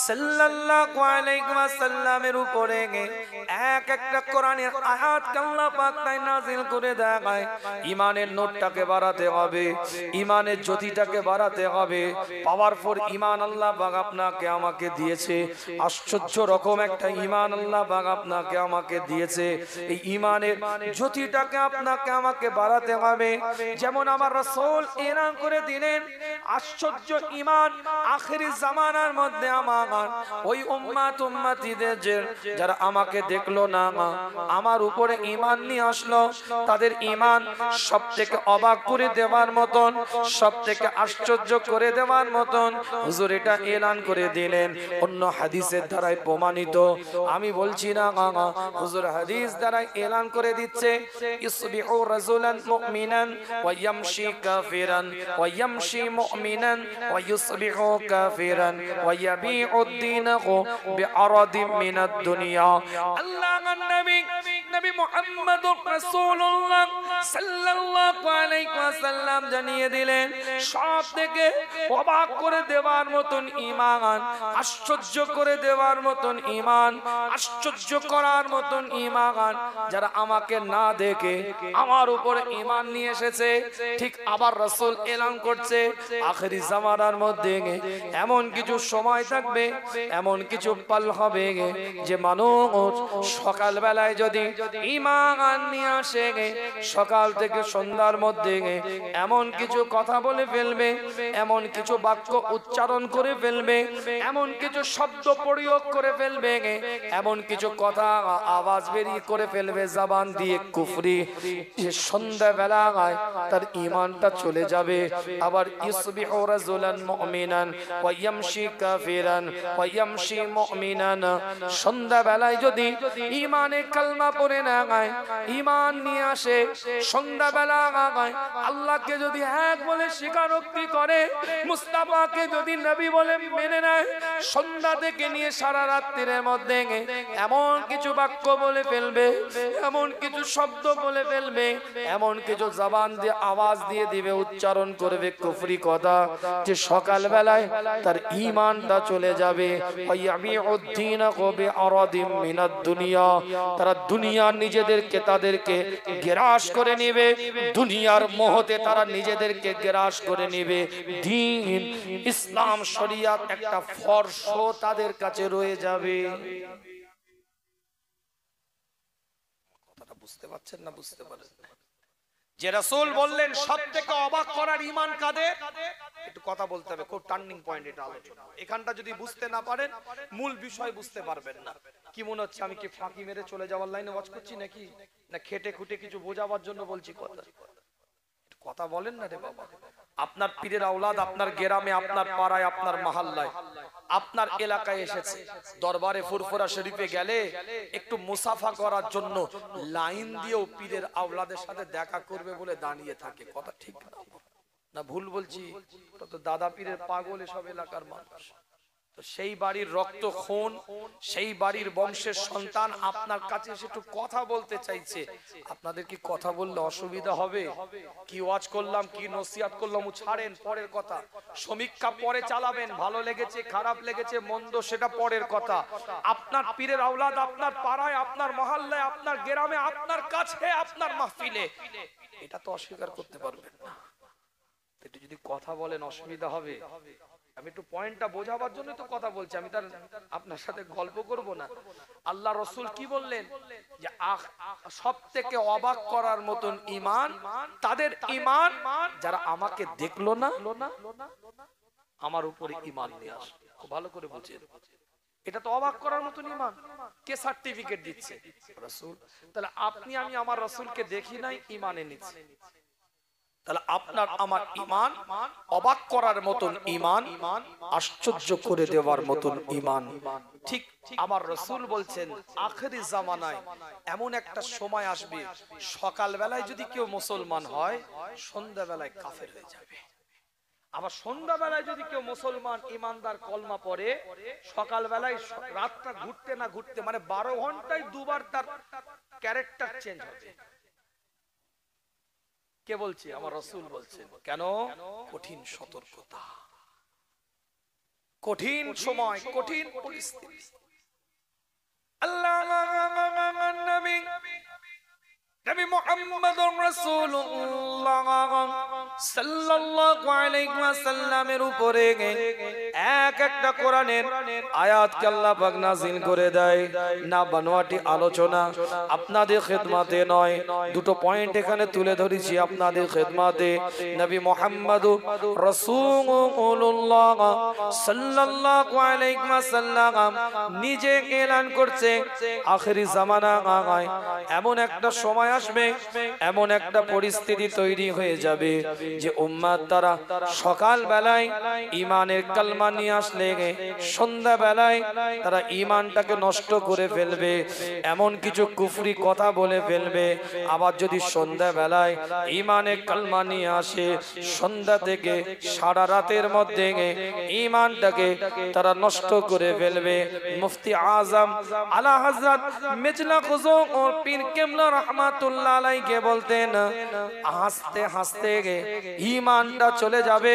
সাল্লাল্লাহু আলাইহি ওয়াসাল্লামের উপরে এক একটা কোরআনের আয়াত আল্লাহ পাক তাই নাযিল করে দেয়। ঈমানের নোটটাকে বাড়াতে হবে, ঈমানের জ্যোতিটাকে বাড়াতে হবে। পাওয়ারফুল ঈমান আল্লাহ পাক আপনাকে আমাকে দিয়েছে, আশ্চর্য রকম একটা ঈমান আল্লাহ পাক আপনাকে আমাকে দিয়েছে। এই ঈমানের জ্যোতিটাকে আপনাকে আমাকে বাড়াতে হবে। যেমন আমার রাসূল এলান করে দিলেন আশ্চর্য ঈমান আখিরি জামানার মধ্যে আমার ওই উম্মতিদের যারা আমাকে দেখলো না, আমার উপরে ঈমান নিয়ে আসলো, তাদের ঈমান সবথেকে অবাক করে দেওয়ার মতন, সবথেকে আশ্চর্য করে দেওয়ার মতন হুজুর এটা এলান করে দিলেন। অন্য হাদিসের দ্বারাই প্রমাণিত, আমি বলছি না, হুজুর হাদিস দ্বারাই এলান করে দিচ্ছে। ইসবিহু রাজুলান মুমিনান ওয়া ইয়ামশি কাফিরান ওয়া ইয়ামশি মুমিনান ওয়া ইসবিহু কাফিরান ওয়া ইয়াবিউ দ্দীনাহু বিআরাদিন মিনাদ দুনিয়া। আল্লাহর নবী মুহাম্মদুর রাসূলুল্লাহ সাল্লাল্লাহু আলাইহি ওয়াসাল্লাম জানিয়ে দিলেন সবথেকে অবাক করে দেওয়ার মতন ঈমান, আশ্চর্য করে দেওয়ার মতন ঈমান, আশ্চর্য করার মতন ঈমান যারা আমাকে না দেখে আমার উপরে ঈমান নিয়ে এসেছে। ঠিক আবার রাসূল এলান করছে আখিরি জামানার মধ্যে এমন কিছু সময় থাকবে, এমন কিছু পাল হবে যে মানুষ সকাল বেলায় যদি ঈমান নিয়ে আসে সকাল থেকে সন্ধ্যার মধ্যে এমন কিছু কথা বলে ফেলবে, এমন কিছু বাক্য উচ্চারণ করে ফেলবে, এমন কিছু শব্দ প্রয়োগ করে ফেলবে, এমন কিছু কথা আওয়াজ বেরিয়ে করে ফেলবে জবান দিয়ে কুফরি, যে সন্ধ্যা বেলায় তার ঈমানটা চলে যাবে। আবার ইসবিহু রাজুলান মুমিনান ওয়া ইয়ামশি কাফিরান ওয়া ইয়ামশি মুমিনান, সন্ধ্যা বেলায় যদি ঈমানে কালমা পড়ে না গায়, ঈমান নিয়ে আসে, সন্ধ্যা বেলা গায় আল্লাহকে যদি এক বলে স্বীকারোক্তি করে, মুস্তাফাকে যদি নবী বলে মেনে নেয়, সন্ধ্যা থেকে নিয়ে সারা রাত্রির মধ্যে এমন কিছু বাক্য বলে ফেলবে, এমন কিছু শব্দ বলে ফেলবে, এমন কিছু জবান দিয়ে আওয়াজ দিয়ে দিবে, উচ্চারণ করবে কুফরি কথা, যে সকাল বেলায় তার ঈমানটা চলে যাবে। তারা দুনিয়া নিজেদেরকে তাদেরকে গ্রাস করে নেবে, দুনিয়ার মোহতে তারা নিজেদেরকে গ্রাস করে নেবে। দ্বীন ইসলাম শরিয়াত একটা ফরজ তাদের কাছে রয়ে যাবে। কথাটা বুঝতে পারছেন না? বুঝতে পারেন যে রাসূল বললেন সবথেকে অবাক করার ঈমান কাদের, একটু কথা বলতে হবে, খুব টার্নিং পয়েন্ট এটা আলোচনা। এখানটা যদি বুঝতে না পারেন মূল বিষয় বুঝতে পারবেন না। কি মনে হচ্ছে আমি কি ফাঁকি মেরে চলে যাওয়ার লাইনে ওয়াজ করছি নাকি, না খেটে খুঁটে কিছু বোঝাবার জন্য বলছি কথা? কথা বলেন না রে বাবা। আপনার পীরের আওলাদ আপনার গ্রামে, আপনার পাড়ায়, আপনার মহল্লায়, আপনার এলাকায় এসেছে, দরবারে ফুরফুরা শরীফে গেলে একটু মুসাফা করার জন্য লাইন দিয়েও পীরের আওলাদের সাথে দেখা করবে বলে দাঁড়িয়ে থাকে। কথা ঠিক না ভুল বলছি? ওটা তো দাদা পীরের পাগল এসব এলাকার মানুষ। তো সেই বাড়ির রক্ত খুন, সেই বাড়ির বংশের সন্তান আপনার কাছে এসে একটু কথা বলতে চাইছে, আপনাদের কি কথা বললে অসুবিধা হবে? কি ওয়াজ করলাম, কি নসিহত করলাম ছাড়েন, পরের কথা। সমীক্ষা পরে চালাবেন, ভালো লেগেছে খারাপ লেগেছে মন্দ সেটা পরের কথা। আপনার পীরের আওলাদ আপনার পাড়ায়, আপনার মহল্লায়, আপনার গ্রামে, আপনার কাছে, আপনার মাহফিলে, এটা তো অস্বীকার করতে পারবেন না। একটু যদি কথা বলেন অসুবিধা হবে। আমি একটু পয়েন্টটা বোঝাবার জন্য তো কথা বলছি, আমি তার আপনার সাথে গল্প করব না। আল্লাহ রাসূল কি বললেন যে সবথেকে অবাক করার মতন ঈমান তাদের ঈমান যারা আমাকে দেখলো না, আমার উপরে ঈমান নিয়ে আসে। খুব ভালো করে বুঝেন, এটা তো অবাক করার মতন ঈমান। কে সার্টিফিকেট দিচ্ছে? রাসূল। তাহলে আপনি আমি আমার রাসূলকে দেখি নাই, ঈমান এনেছি। তাহলে আপনার আমার ঈমান অবাক করার মতন ঈমান, আশ্চর্য করে দেওয়ার মতন ঈমান। ঠিক আমার রাসূল বলছেন আখিরি জামানায় এমন একটা সময় আসবে, সকাল বেলায় যদি কেউ মুসলমান হয় সন্ধ্যা বেলায় কাফের হয়ে যাবে। আবার সন্ধ্যা বেলায় যদি কেউ মুসলমান ইমানদার কলমা পড়ে, সকাল বেলায় রাতটা ঘুরতে না ঘুরতে মানে 12 ঘন্টায় দুবার তার ক্যারেক্টার চেঞ্জ হবে। কে বলছে? আমার রাসূল বলছেন। কেন? কঠিন সতর্কতা, কঠিন সময়, কঠিন পরিস্থিতি। আল্লাহ নবী নবী মুহাম্মদুর রাসূলুল্লাহ সাল্লাল্লাহু আলাইহি ওয়াসাল্লামের উপরে এক একটা কোরআনের আয়াতকে আল্লাহ পাক নাযিল করে দেয়। না বানোয়াটি আলোচনা, আপনাদের খিদমতে নয়। দুটো পয়েন্ট এখানে তুলে ধরেছি আপনাদের খিদমতে। নবী মুহাম্মদুর রাসূলুল্লাহ সাল্লাল্লাহু আলাইহি ওয়াসাল্লাম নিজে এলান করছে আখিরি জামানা এমন একটা সময় আসবে, এমন একটা পরিস্থিতি তৈরি হয়ে যাবে যে উম্মাত তারা সকাল বেলায় ঈমানের কালমা নিয়ে আসলে সন্ধ্যা বেলায় তারা ঈমানটাকে নষ্ট করে ফেলবে, এমন কিছু কুফরি কথা বলে ফেলবে। আবার যদি সন্ধ্যা বেলায় ঈমানের কালমা নিয়ে আসে, সন্ধ্যা থেকে সারা রাতের মধ্যে ঈমানটাকে তারা নষ্ট করে ফেলবে। মুফতি আজম আলা হযরত মিজলা খুজু ও পীর কেবলা রাহমাতুল্লাহ আলাইহি বলতেন, হাসতে হাসতে ঈমানটা চলে যাবে।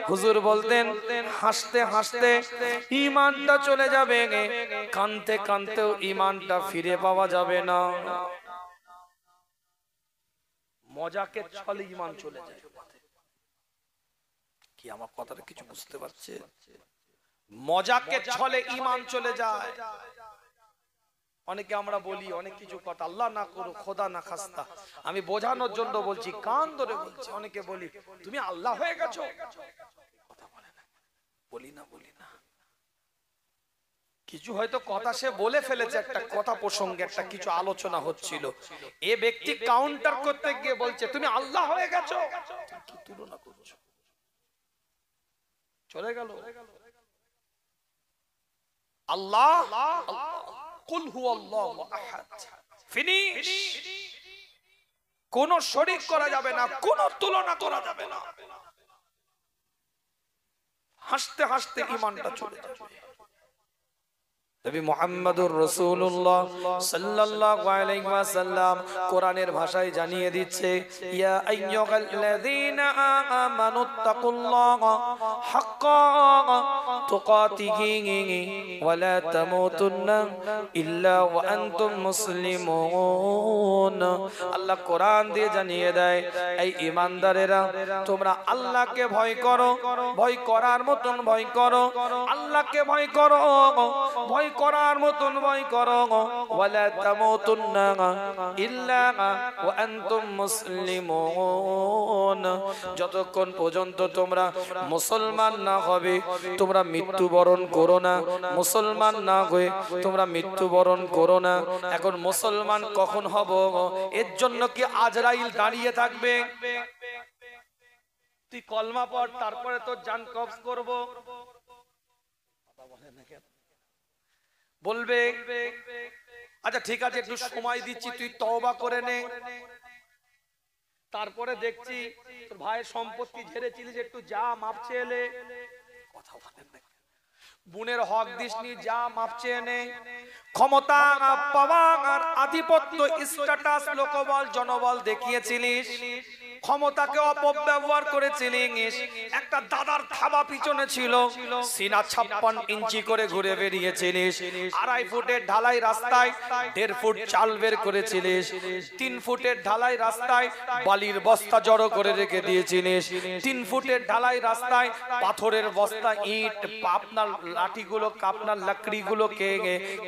হুজুর বলতেন হাসতে হাসতে ঈমানটা চলে যাবে, কানতে কানতেও ঈমানটা ফিরে পাওয়া যাবে না। মজাকে ছলে ঈমান চলে যায়। কি আমার কথাটা কিছু বুঝতে পারছে? মজাকে ছলে ঈমান চলে যায়। অনেকে আমরা বলি অনেক কিছু কথা, আল্লাহ না করো, খোদা না খাস্তা, আমি বোঝানোর জন্য বলছি, কান ধরে বলছি। অনেকে বলি তুমি আল্লাহ হয়ে গেছো, কথা বলে না, বলি না বলি না। কিছু হয়তো কথা সে বলে ফেলেছে, একটা কথা প্রসঙ্গে একটা কিছু আলোচনা হচ্ছিল, এ ব্যক্তি কাউন্টার করতে গিয়ে বলছে তুমি আল্লাহ হয়ে গেছো, কি তুলনা করছো, চলে গেল। আল্লাহ কুল হুয়াল্লাহু আহাদ, ফিনিশ। কোন শরীক করা যাবে না, কোন তুলনা করা যাবে না। হাসতে হাসতে ঈমানটা চলে যাবে। নবী মুহাম্মদুর রাসূলুল্লাহ সাল্লাল্লাহু আলাইহি ওয়াসাল্লাম কোরআনের ভাষায় জানিয়ে দিচ্ছে, ইয়া আইয়ুহাল্লাযীনা আমানুত্তাকুল্লাহা হাক্কা তুকাতিহি ওয়া লা তামুতুন্না ইল্লা ওয়া আনতুম মুসলিমুন। আল্লাহ কোরআন দিয়ে জানিয়ে দেয়, এই ঈমানদারেরা তোমরা আল্লাহকে ভয় করো, ভয় করার মতন ভয় করো, আল্লাহকে ভয় করো, ভয় করার মতন ভয় করো। ওয়ালা তামুতুন্না ইল্লা ওয়া আনতুম মুসলিমুন। যতক্ষণ পর্যন্ত তোমরা মুসলমান না হবে তোমরা মৃত্যুবরণ করো না। মুসলমান না হয়ে তোমরা মৃত্যুবরণ করো না। এখন মুসলমান কখন হব, এর জন্য কি আজরাইল দাঁড়িয়ে থাকবে? তুই কলমা পড়, তারপরে তোর জান কবজ করব, বলবে আচ্ছা ঠিক আছে একটু সময় দিচ্ছি, তুই তওবা করে নে। তারপরে দেখছি তোর ভাইয়ের সম্পত্তি ঝেড়েছিলিস, একটু যা মাপ চেয়ে এলে, কথা বলেন না। বুনের হক দিসনি, যা মাপ চেয়ে নে। ক্ষমতা পাওয়ার আধিপত্য স্ট্যাটাস লোকবল জনবল দেখিয়েছিলিস, ক্ষমতাকে অপব্যবহার করেছিলিস। একটা দাদার থাবা পিছনে ছিল, সিনা 56 ইঞ্চি করে ঘুরে বেরিয়েছিলিস। 2.5 ফুটের ঢালাই রাস্তায় 1.5 ফুট চাল বের করেছিলিস। 3 ফুটের ঢালাই রাস্তায় বালির বস্তা জড়ো করে রেখে দিয়েছিলিস। 3 ফুটের ঢালাই রাস্তায় পাথরের বস্তা, ইট, আপনার লাঠিগুলো, আপনার লাকড়িগুলো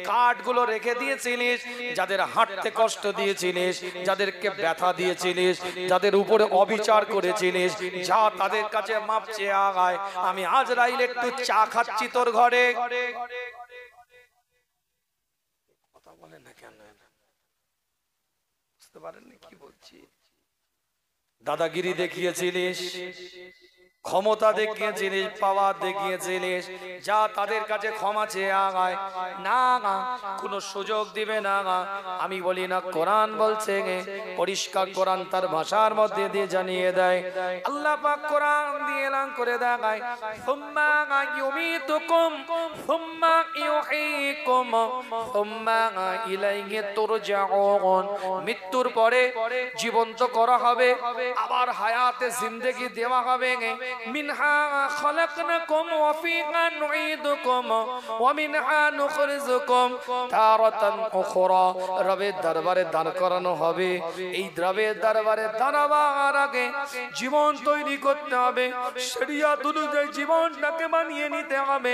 কাঠগুলো রেখে দিয়েছিলিস। যাদের হাঁটতে কষ্ট দিয়েছিলিস, যাদেরকে ব্যথা দিয়েছিলিস, যাদের উপরে অবিচার করেছিলিস, যা তাদের কাছে মাপ চেয়ে আগায়। আমি আজরাইল একটু চা খাচ্ছি তোর ঘরে, কথা বলেন না কেন? বুঝতে পারেননি কি বলছি? দাদাগিরি দেখিয়েছিলিস, ক্ষমতা দেখিয়ে জিনিস, পাওয়ার দেখিয়ে জিনিস, যা তাদের কাছে ক্ষমা চেয়ে আগায় না, কোনো সুযোগ দিবে না। আমি বলি না, কোরআন বলছে, পরিষ্কার কোরআন তার ভাষার মধ্যে দিয়ে জানিয়ে দেয়। আল্লাহ পাক কোরআন দিয়ে এলান করে দেখায়, সুম্মা ইউমিতুকুম সুম্মা ইউহয়িকুম সুম্মা ইলাইহি তুরজাউন। মৃত্যুর পরে জীবন্ত করা হবে, আবার হায়াতে জিন্দেগি দেওয়া হবে। মিনহা খালাকনাকুম ওয়া ফিহা নুঈদুকুম ওয়া মিনহা নুখরিজুকুম তারাতান উখরা। রবের দরবারে দাঁড় করানো হবে। এই রবের দরবারে দাঁড়াবার আগে জীবন তৈরি করতে হবে, শরিয়ত অনুযায়ী জীবনটাকে বানিয়ে নিতে হবে,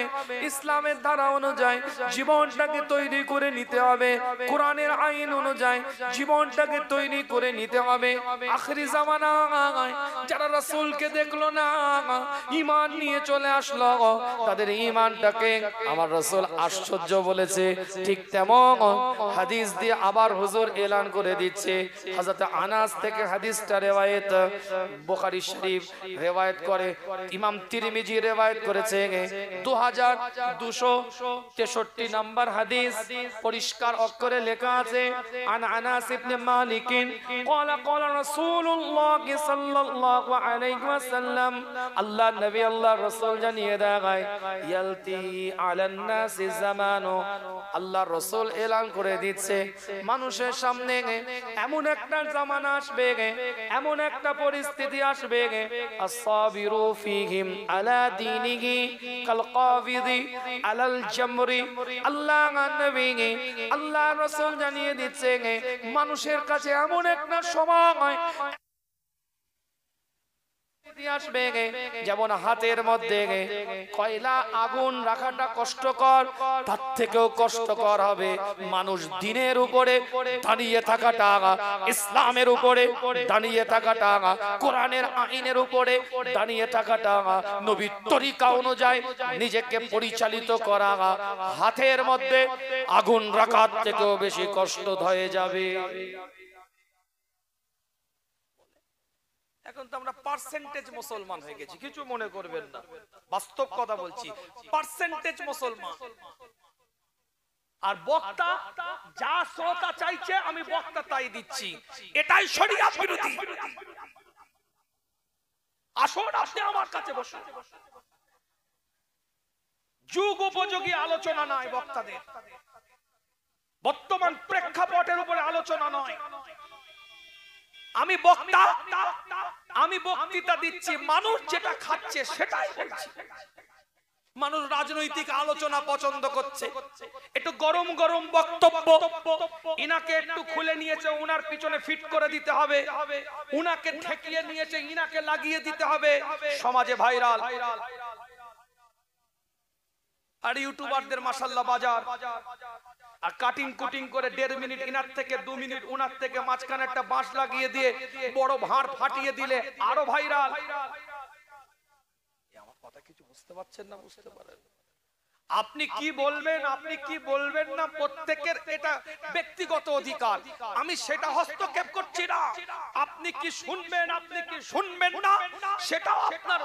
ইসলামের ধারা অনুযায়ী জীবনটাকে তৈরি করে নিতে হবে, কোরআনের আইন অনুযায়ী জীবনটাকে তৈরি করে নিতে হবে। আখেরি জামানায় যারা রাসূলকে দেখলো না, ঈমান নিয়ে চলে আসলো, তাদের ঈমানটাকে আমার রাসূল আশ্চর্য বলেছে। ঠিক তেমন হাদিস দিয়ে আবার হুজুর এলান করে দিচ্ছে। হযরত আনাস থেকে হাদিসটা রিওয়ায়াত, বুখারী শরীফ রিওয়ায়াত করে, ইমাম তিরমিজি রিওয়ায়াত করেছে, 2263 নম্বর হাদিস। পরিষ্কার অক্ষরে লেখা আছে, আন আনাস ইবনে মালিক قال قال رسول الله صلى الله عليه وسلم। আল্লাহ নবী আল্লাহ রাসূল জানিয়ে দেয়, ইয়ালতি আলান নাসি জামানু। আল্লাহ রাসূল এলান করে দিচ্ছে, মানুষের সামনে এমন একটা জামানা আসবে, এমন একটা পরিস্থিতি আসবে, আস-সাবিরু ফীহিম আলা দীনিহি কাল কাবিদি আলাল জামরি। আল্লাহ নবী আল্লাহ রাসূল জানিয়ে দিচ্ছে, মানুষের কাছে এমন একটা সময় আসবে, যেমন হাতের মধ্যে কয়লা আগুন রাখাটা কষ্টকর, তার থেকেও কষ্টকর হবে মানুষ দিনের উপরে দাঁড়িয়ে থাকাটা, ইসলামের উপরে দাঁড়িয়ে থাকাটা, কোরআনের আইনের উপরে দাঁড়িয়ে থাকাটা, নবীর তরিকা অনুযায়ী নিজেকে পরিচালিত করা, হাতের মধ্যে আগুন রাখার থেকেও বেশি কষ্ট হয়ে যাবে। এখন তো আমরা পার্সেন্টেজ মুসলমান হয়ে গেছি, কিছু মনে করবেন না, বাস্তব কথা বলছি, পার্সেন্টেজ মুসলমান। আর বক্তা যা শ্রোতা চাইছে আমি বক্তা তাই দিচ্ছি, এটাই শরীয়ত বিরোধী। আসুন আপনি আমার কাছে বসুন, যুগ উপযোগী আলোচনা নয় বক্তাদের, বর্তমান প্রেক্ষাপটের উপরে আলোচনা নয়। আমি বক্তা, আমি বক্তৃতা দিচ্ছি, মানুষ যেটা খাচ্ছে সেটাই বলছি। মানুষ রাজনৈতিক আলোচনা পছন্দ করছে, একটু গরম গরম বক্তব্য, ইনাকে একটু খুলে নিয়েছে, উনার পিছনে ফিট করে দিতে হবে, উনাকে ঠেকিয়ে নিয়েছে, ইনাকে লাগিয়ে দিতে হবে, সমাজে ভাইরাল। আর ইউটিউবারদের মাশাআল্লাহ বাজার, আর কাটিং কুটিং করে 1.5 মিনিট ইনার থেকে 2 মিনিট উনার থেকে মাঝখানে একটা বাঁশ লাগিয়ে দিয়ে বড় ভাঁড় ফাটিয়ে দিলে আরো ভাইরাল। আমার কথা কিছু বুঝতে পারছেন না? বুঝতে পারেন? আপনি কি বলবেন, আপনি কি বলবেন না, প্রত্যেকের এটা ব্যক্তিগত অধিকার, আমি সেটা হস্তক্ষেপ করছি না। আপনি কি শুনবেন, আপনি কি শুনবেন না, সেটা আপনার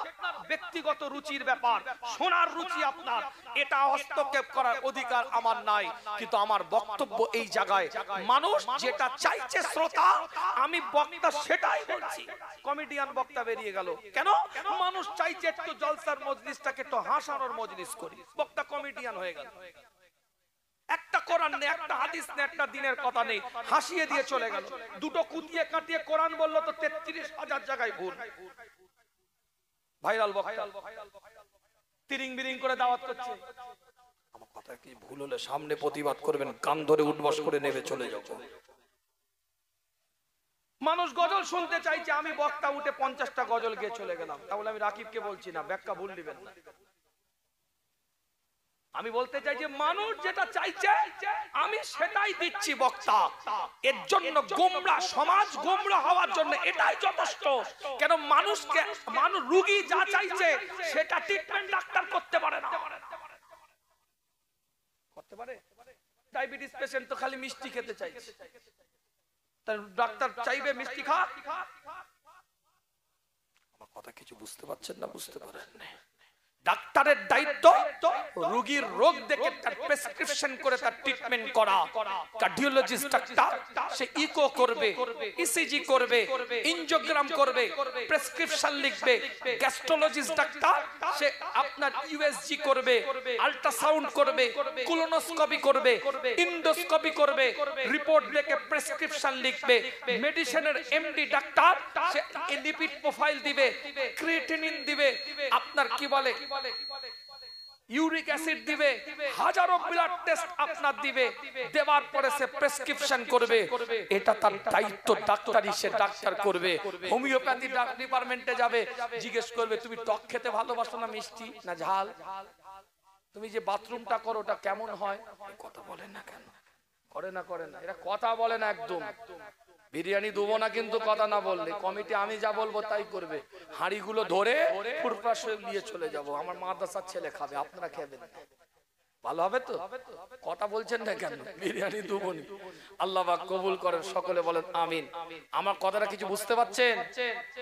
ব্যক্তিগত রুচির ব্যাপার, শোনার রুচি আপনার, এটা হস্তক্ষেপ করার অধিকার আমার নাই। কিন্তু আমার বক্তব্য এই জায়গায়, মানুষ যেটা চাইছে শ্রোতা, আমি বক্তা সেটাই বলছি। কমেডিয়ান বক্তা বেরিয়ে গেল কেন? মানুষ চাইছে একটু জলসার মজলিসটাকে একটু হাসানোর মজলিস করি, বক্তা কমেডিয়ান হয়ে গেল। একটা কোরআন নেই, একটা হাদিস নেই, একটা দিনের কথা নেই, হাসিয়ে দিয়ে চলে গেল। দুটো কুতিয়ে কাটিয়ে কোরআন বললো তো 33,000 জায়গায় ভুল। ভাইরাল বক্তা তিরিং বিরিং করে দাওয়াত করছে। আমার কথা কি ভুল হলে সামনে প্রতিবাদ করবেন, কান ধরে উঠবস করে নেবে চলে যাব। মানুষ গজল শুনতে চাইছে, আমি বক্তা উঠে 50টা গজল গিয়ে চলে গেলাম। তাহলে আমি রাকিবকে বলছি না, ব্যাখ্যা ভুল দিবেন না। আমি বলতে চাই যে মানুষ যেটা চাইছে আমি সেটাই দিচ্ছি বক্তা। এর জন্য গোমরা সমাজ, গোমরা হওয়ার জন্য এটাই যথেষ্ট। কেন মানুষকে, মানুষ রোগী যা চাইছে সেটা ট্রিটমেন্ট ডাক্তার করতে পারে না। করতে পারে? ডায়াবেটিস পেশেন্ট তো খালি মিষ্টি খেতে চাইছে, তার ডাক্তার চাইবে মিষ্টি খা? কথা কিছু বুঝতে পারছেন না বুঝতে পারেন না? ডাক্তারের দায়িত্ব রোগীর রোগ দেখে তার প্রেসক্রিপশন করে তার ট্রিটমেন্ট করা। কার্ডিওলজিস্ট ডাক্তার সে ইকো করবে, ইসিজি করবে, এনজিওগ্রাম করবে, প্রেসক্রিপশন লিখবে। গ্যাস্ট্রোলজিস্ট ডাক্তার সে আপনার ইউএসজি করবে, আল্ট্রাসাউন্ড করবে, কোলোনোস্কোপি করবে, ইন্ডোস্কোপি করবে, রিপোর্ট দেখে প্রেসক্রিপশন লিখবে। মেডিসিনের এমডি ডাক্তার সে লিপিড প্রোফাইল দিবে, ক্রিয়েটিনিন দিবে, আপনার কি বলে ইউরিক অ্যাসিড দিবে, হাজারো ব্লাড টেস্ট আপনার দিবে, দেওয়ার পরে সে প্রেসক্রিপশন করবে। এটা তার দায়িত্ব, ডাক্তারি সে ডাক্তার করবে। হোমিওপ্যাথি ডিপার্টমেন্টে যাবে, জিজ্ঞেস করবে তুমি টক খেতে ভালোবাসো না মিষ্টি না ঝাল, তুমি যে বাথরুমটা করো ওটা কেমন হয়, কথা বলে না কেন, করে না এরা কথা বলে না একদম। বিরিয়ানি দেবো না কিন্তু কথা না বললে কমিটি আমি যা বলবো তাই করবে। হাঁড়িগুলো ধরে ফুরফাস নিয়ে চলে যাব, আমার মাদ্রাসার ছেলে খাবে, আপনারা খাবেন, ভালো হবে তো? কথা বলছেন না কেন? বিরিয়ানি দেবো না, আল্লাহ পাক কবুল করেন, সকলে বলেন আমিন। আমার কথাটা কিছু বুঝতে পারছেন?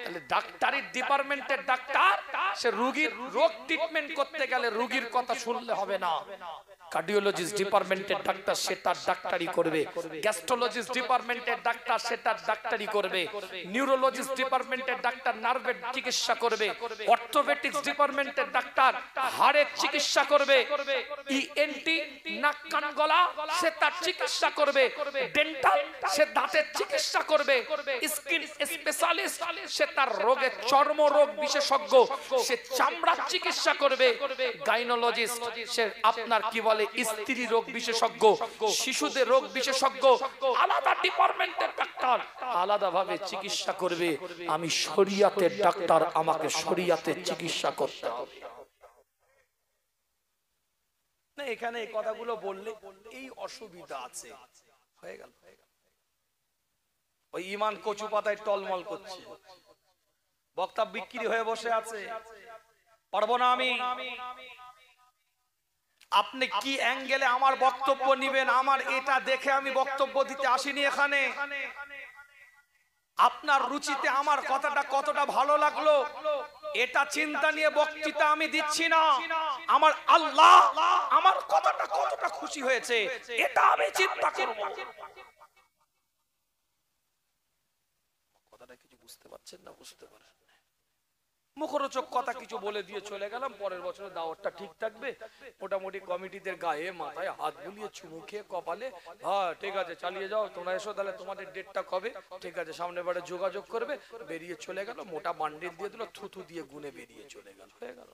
তাহলে ডাক্তারি ডিপার্টমেন্টের ডাক্তার সে রোগীর রোগ ট্রিটমেন্ট করতে গেলে রোগীর কথা শুনলে হবে না। কার্ডিওলজিস্ট ডিপার্টমেন্টের ডাক্তার সে তার ডাক্তারি করবে, গ্যাস্ট্রোলজিস্ট ডিপার্টমেন্টের ডাক্তার সে তার ডাক্তারি করবে, নিউরোলজিস্ট ডিপার্টমেন্টের ডাক্তার নার্ভের চিকিৎসা করবে, অর্থোপেডিক্স ডিপার্টমেন্টের ডাক্তার হাড়ের চিকিৎসা করবে, ইএনটি নাক কান গলা সে তার চিকিৎসা করবে, ডেন্টাল সে দাঁতের চিকিৎসা করবে, স্কিন স্পেশালিস্ট সে তার রোগের চর্মরোগ বিশেষজ্ঞ সে চামড়ার চিকিৎসা করবে, গাইনোলজিস্ট সে আপনার কি বলে স্ত্রী রোগ বিশেষজ্ঞ, শিশুদের রোগ বিশেষজ্ঞ। আলাদা ডিপার্টমেন্টের ডাক্তার আলাদাভাবে চিকিৎসা করবে। আমি শরিয়াতের ডাক্তার, আমাকে শরিয়াতের চিকিৎসা করতে হবে না। এখানে এই কথাগুলো বললে এই অসুবিধা আছে, হয়ে গেল। ওই ঈমান কচু পাতায় টলমল করছে, বক্তা বিক্রি হয়ে বসে আছে, পারবো না আমি। আপনি কি অ্যাঙ্গেলে আমার বক্তব্য নিবেন, আমার এটা দেখে আমি বক্তব্য দিতে আসিনি এখানে। আপনার রুচিতে আমার কথাটা কতটা ভালো লাগলো এটা চিন্তা নিয়ে বক্তৃতা আমি দিচ্ছি না। আমার আল্লাহ আমার কথাটা কতটা খুশি হয়েছে এটা আমি চিন্তা করব। কথাটা কিছু বুঝতে পারছেন না? বুঝতে পারেন? মুখরোচক কথা কিছু বলে দিয়ে চলে গেলাম। পরের বছর দাওয়াতটা ঠিক থাকবে, মোটামুটি কমিটিদের গায়ে মাথায় হাত বুলিয়ে চুমু খেয়ে কপালে, হ্যাঁ ঠিক আছে চালিয়ে যাও, তোমরা এসো, তাহলে তোমাদের ডেটটা কবে, ঠিক আছে সামনে বারে যোগাযোগ করবে। বেরিয়ে চলে গেল, মোটা বান্ডিল দিয়ে দিল, থুথু দিয়ে গুনে বেরিয়ে চলে গেল, হয়ে গেল।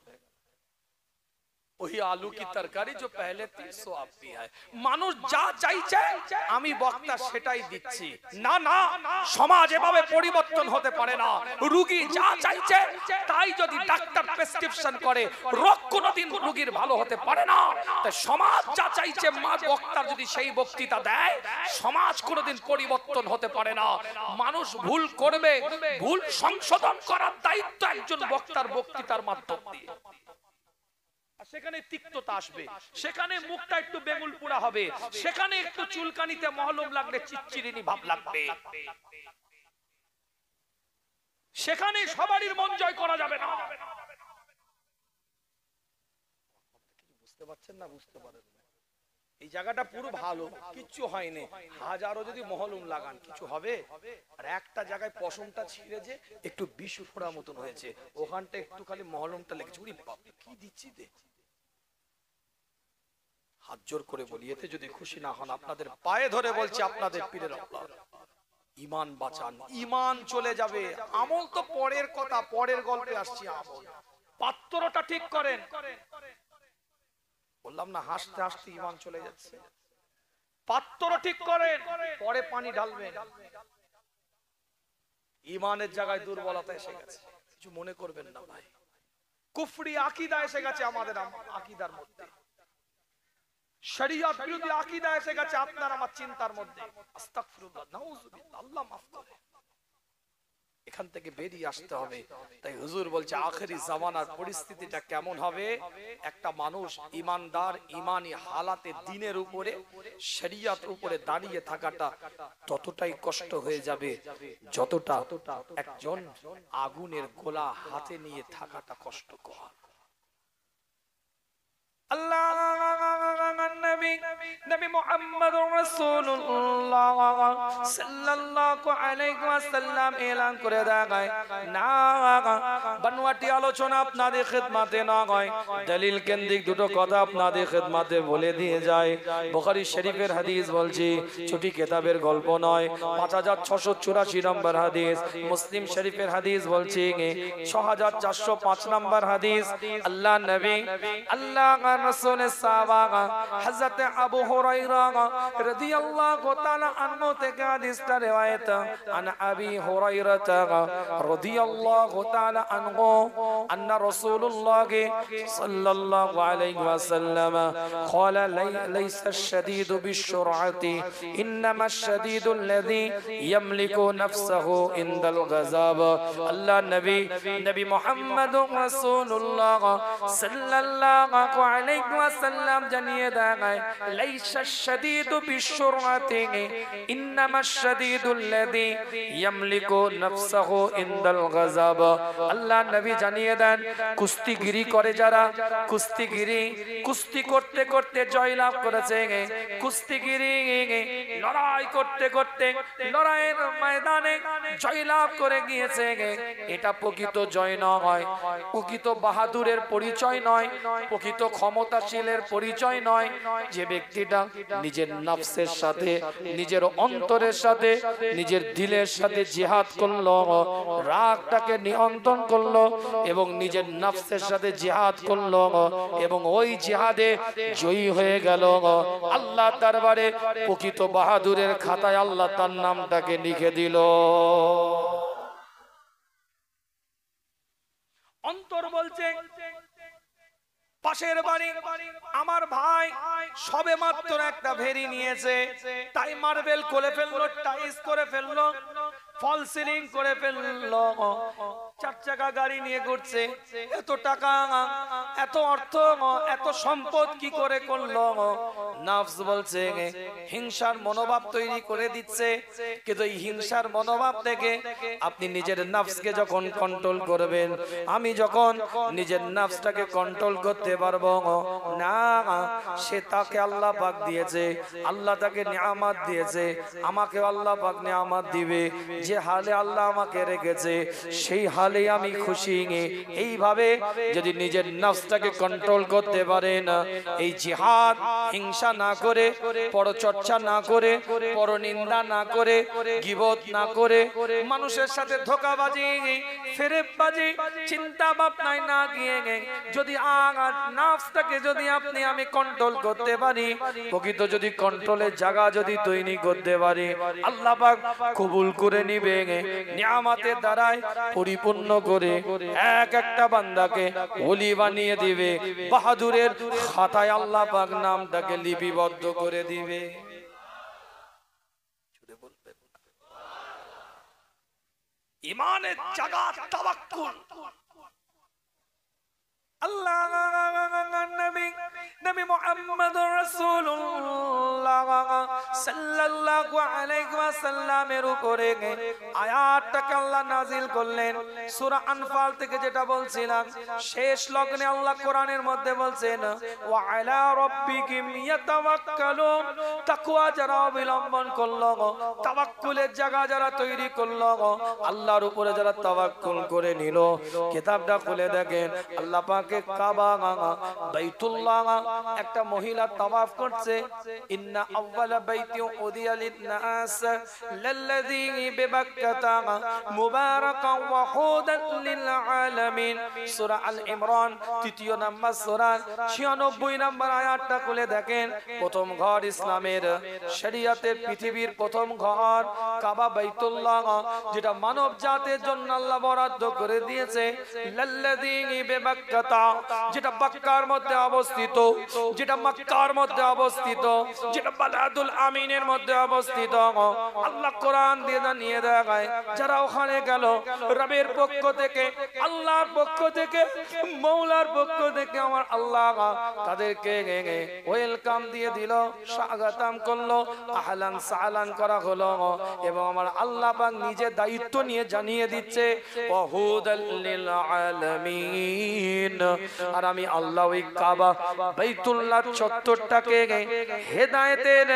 वही आलू की तरकारी जो पहले थी सो अब भी है। মানুষ যা চাইছে আমি বক্তা সেটাই দিচ্ছি না। না, সমাজ এভাবে পরিবর্তন হতে পারে না। রোগী যা চাইছে তাই যদি ডাক্তার প্রেসক্রিপশন করে, রোগ কোনোদিন রোগীর ভালো হতে পারে না। তাই সমাজ যা চাইছে মা বক্তা যদি সেই বক্তৃতা দেয়, সমাজ কোনোদিন পরিবর্তন হতে পারে না। মানুষ ভুল করবে, ভুল সংশোধন করার দায়িত্ব একজন বক্তার বক্তৃতার মাধ্যমে। সেখানে তিক্ততা আসবে, সেখানে মুখটা একটু বেঙ্গুল পোড়া হবে, সেখানে একটু চুলকানিতে মহলম লাগলে চিচ্চিরিনি ভাব লাগবে, সেখানে সবারই মন জয় করা যাবে না। বুঝতে পারছেন না? বুঝতে পারেন? এই জায়গাটা পুরো ভালো, কিচ্ছু হয়নি। হাজারো যদি মহলম লাগান কিছু হবে? আর একটা জায়গায় পশমটা ছিঁড়ে যে একটু বিষ ফোড়া মতন হয়েছে, ওখানটা একটু খালি মহলমটা লেগেছে, কি দিচ্ছি দে। হাত জোর করে বলি, এতে যদি খুশি না হন আপনাদের পায়ে ধরে বলছি, আপনাদের পীরের আল্লাহ ঈমান বাঁচান, ঈমান চলে যাবে। আমল তো পরের কথা, পরের গল্পে আসছি। আমল পাত্রটা ঠিক করেন, বললাম না হাসতে হাসতে ঈমান চলে যাচ্ছে। পাত্র ঠিক করেন, পরে পানি ঢালবেন। ঈমানের জায়গায় দুর্বলতা এসে গেছে, কিছু মনে করবেন না ভাই। কুফরি আকীদা এসে গেছে আমাদের আকীদার মধ্যে, শরিয়ত বিরোধী আকীদা এসে গেছে আপনার আমার চিন্তার মধ্যে। আস্তাগফিরুল্লাহ, নাউযুবিল্লাহ, আল্লাহ মাফ করে। এখান থেকে বেরিয়ে আসতে হবে। তাই হুজুর বলছে আখেরি জামানার পরিস্থিতিটা কেমন হবে, একটা মানুষ ইমানদার ইমানি হালাতে দিনের উপরে শরিয়ত উপরে দাঁড়িয়ে থাকাটা ততটাই কষ্ট হয়ে যাবে যতটা একজন আগুনের গোলা হাতে নিয়ে থাকাটা কষ্টকর। আল্লাহ নবী মুহাম্মদুর রাসূলুল্লাহ সাল্লাল্লাহু আলাইহি ওয়াসাল্লাম এলান করে দেয়, না বানওয়াটি আলোচনা আপনাদের খিদমতে না হয়, দলিল কেন্দ্রিক দুটো কথা আপনাদের খিদমতে বলে দিয়ে যায়। বুখারী শরীফের হাদিস বলছি, ছোটি কিতাবের গল্প নয়, 5684 নম্বর হাদিস। মুসলিম শরীফের হাদিস বলছি 6405 নম্বর হাদিস। আল্লাহ নবী আল্লাহ রাসূলের সাহাবা হযরত আবু হুরায়রা রাদিয়াল্লাহু তাআলা আনহু থেকে হাদিসটা রওয়ায়াত। আন আবি হুরায়রা রাদিয়াল্লাহু তাআলা আনহু আন্না রাসূলুল্লাহ সাল্লাল্লাহু আলাইহি ওয়াসাল্লাম قال ليس الشديد بالسرعة إنما الشديد الذي يملك نفسه عند الغضب। আল্লাহ নবী মুহাম্মদ রাসূলুল্লাহ সাল্লাল্লাহু আলাইহি ওয়াসাল্লাম জানিয়ে দেয়, লাইসা শাদীদু বিশুরআতি ইন্নামা শাদীদুল্লাযী ইয়ামলিকু নাফসাহু ইনদাল গাযাব। আল্লাহ নবী জানিয়ে দেন, কুস্তিগিরি করে যারা, কুস্তি করতে করতে জয়লাভ করেছে, কুস্তিগিরি লড়াই করতে করতে লড়াইয়ের ময়দানে জয়লাভ করে গিয়েছে, এটা প্রকৃত জয় নয়, প্রকৃত বাহাদুরের পরিচয় নয়, প্রকৃত ক্ষমতাশীলের পরিচয় নয়। যে ব্যক্তিটা নিজের নফসের সাথে, নিজের অন্তরের সাথে, নিজের দিলের সাথে জিহাদ করলো, রাগটাকে নিয়ন্ত্রণ করলো এবং নিজের নফসের সাথে জিহাদ করলো এবং ওই জিহাদে জয়ী হয়ে গেল, আল্লাহ দরবারে প্রকৃত বাহাদুরের খাতায় আল্লাহ তার নামটাকে লিখে দিল। অন্তর বলছে পাশের বাড়ি আমার ভাই সবে মাত্র একটা ভেরি নিয়েছে, তাই মার্বেল করে ফেললো, টাইলস করে ফেললো, ফল সিলিং করে ফেললো, 4 চাকা গাড়ি নিয়ে ঘুরছে, এত টাকা এত অর্থ এত সম্পদ কি করে করলো? নফস বলছে হিংসার মনোভাব তৈরি করে দিচ্ছে। কিন্তু এই হিংসার মনোভাব থেকে আপনি নিজের নফসকে যখন কন্ট্রোল করবেন, আমি যখন নিজের নফসটাকে কন্ট্রোল করতে পারবো না, সে তাকে আল্লাহ পাক দিয়েছে, আল্লাহ তাকে নিয়ামত দিয়েছে, আমাকে আল্লাহ পাক নিয়ামত দিবে। যে হালে আল্লাহ আমাকে রেখেছে সেই হালে আমি খুশি। এইভাবে যদি নিজের নফসটাকে কন্ট্রোল করতে পারেন, এই জিহাদ হিংসা না করে, পরচর্চা না করে, পরনিন্দা না করে, গীবত না করে, মানুষের সাথে ধোঁকাবাজি ফেরেববাজি চিন্তা ভাবনায় না গিয়ে যদি নফসটাকে যদি আমি কন্ট্রোল করতে পারি, প্রকৃত যদি কন্ট্রোলের জায়গা যদি তৈরি করতে পারি, আল্লাহ পাক কবুল করে নিবে, নিয়ামতের দ্বারাই পরিপূর্ণ করে এক একটা বান্দাকে ওলি বানিয়ে দিবে, বাহাদুরের খাতায় আল্লাহ পাক নামটাকে লিপিবদ্ধ করে দিবে। ইমানের জায়গা তাওয়াক্কুল। আল্লাহ নবী মুহাম্মদুর রাসূলুল্লাহ সাল্লাল্লাহু আলাইহি ওয়াসাল্লামের উপরে আয়াতটাকে আল্লাহ নাযিল করলেন সূরা আনফাল থেকে, যেটা বলছিলাম শেষ লগ্নে আল্লাহ কোরআনের মধ্যে বলছেন ওয়া আলা রাব্বিকিম ইয়াতাওয়াক্কালুন। তাকওয়া যারা অবলম্বন করলো, তাওয়াক্কুলের জায়গা যারা তৈরি করলো, আল্লাহর উপরে যারা তাওয়াক্কুল করে নিল, কিতাবটা খুলে দেখেন আল্লাহ পাকে কাবা বাইতুল্লাহ একটা মহিলা তাওয়াফ করছে। ইন্না আউওয়ালা বাইতি উদিয়া লিন-নাস লাল্লাযী বিবাক্কাতা মুবারাকান ওয়া হুদান লিল আলামিন। সূরা আল ইমরান 3 নম্বর সূরা 96 নম্বর আয়াতটা খুলে দেখেন, প্রথম ঘর ইসলামের শরীয়তের পৃথিবীর প্রথম ঘর কাবা বাইতুল্লাহ, যেটা মানব জাতির জন্য আল্লাহ বরাদ্দ করে দিয়েছে। লাল্লাযী বিবাক্কাতা, যেটা মক্কার মধ্যে অবস্থিত, যেটা মক্কার মধ্যে অবস্থিত, যেটা বালাদুল আমিনের মধ্যে অবস্থিত। আল্লাহ কোরআন দিয়ে জানিয়ে দেয় যারা ওখানে গেল রবের পক্ষ থেকে, আল্লাহর পক্ষ থেকে, মওলার পক্ষ থেকে আমার আল্লাহ তাদেরকে ওয়েলকাম দিয়ে দিল, স্বাগতম করলো, আহলান সাহলান করা হলো। এবং আমার আল্লাহ পাক নিজে দায়িত্ব নিয়ে জানিয়ে দিচ্ছে ওয়াহুদাল লিল আলামিন। আর আমি আল্লাহ ওই কাবা বাইতুল্লাহ চত্বরটাকে হেদায়েতের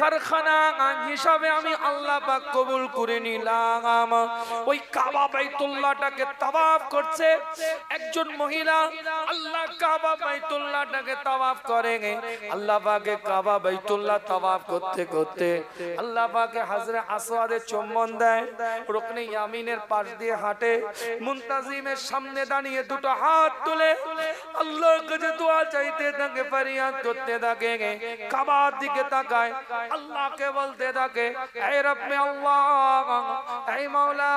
কারখানা হিসাবে আমি আল্লাহ পাক কবুল করে নিলাম। ওই কাবা বাইতুল্লাহটাকে তাওয়াফ করছে একজন মহিলা। আল্লাহ কাবা বাইতুল্লাহটাকে তাওয়াফ করে, আল্লাহ পাকে কাবা বাইতুল্লাহ তাওয়াফ করতে করতে আল্লাহ পাকে হযরত আসওয়াদে চুম্বন দেয়, রুকনে ইয়ামিনের পাশ দিয়ে হাঁটে, মুনতাজিমের সামনে দাঁড়িয়ে দুটো হাত তুলে আল্লাহর কাছে দোয়া চাইতে থাকে, ফরিয়াদ করতে থাকে, কাবার দিকে তাকায়, আল্লাহকে বলতে থাকে হে রব্বে আল্লাহ, হে মাওলা,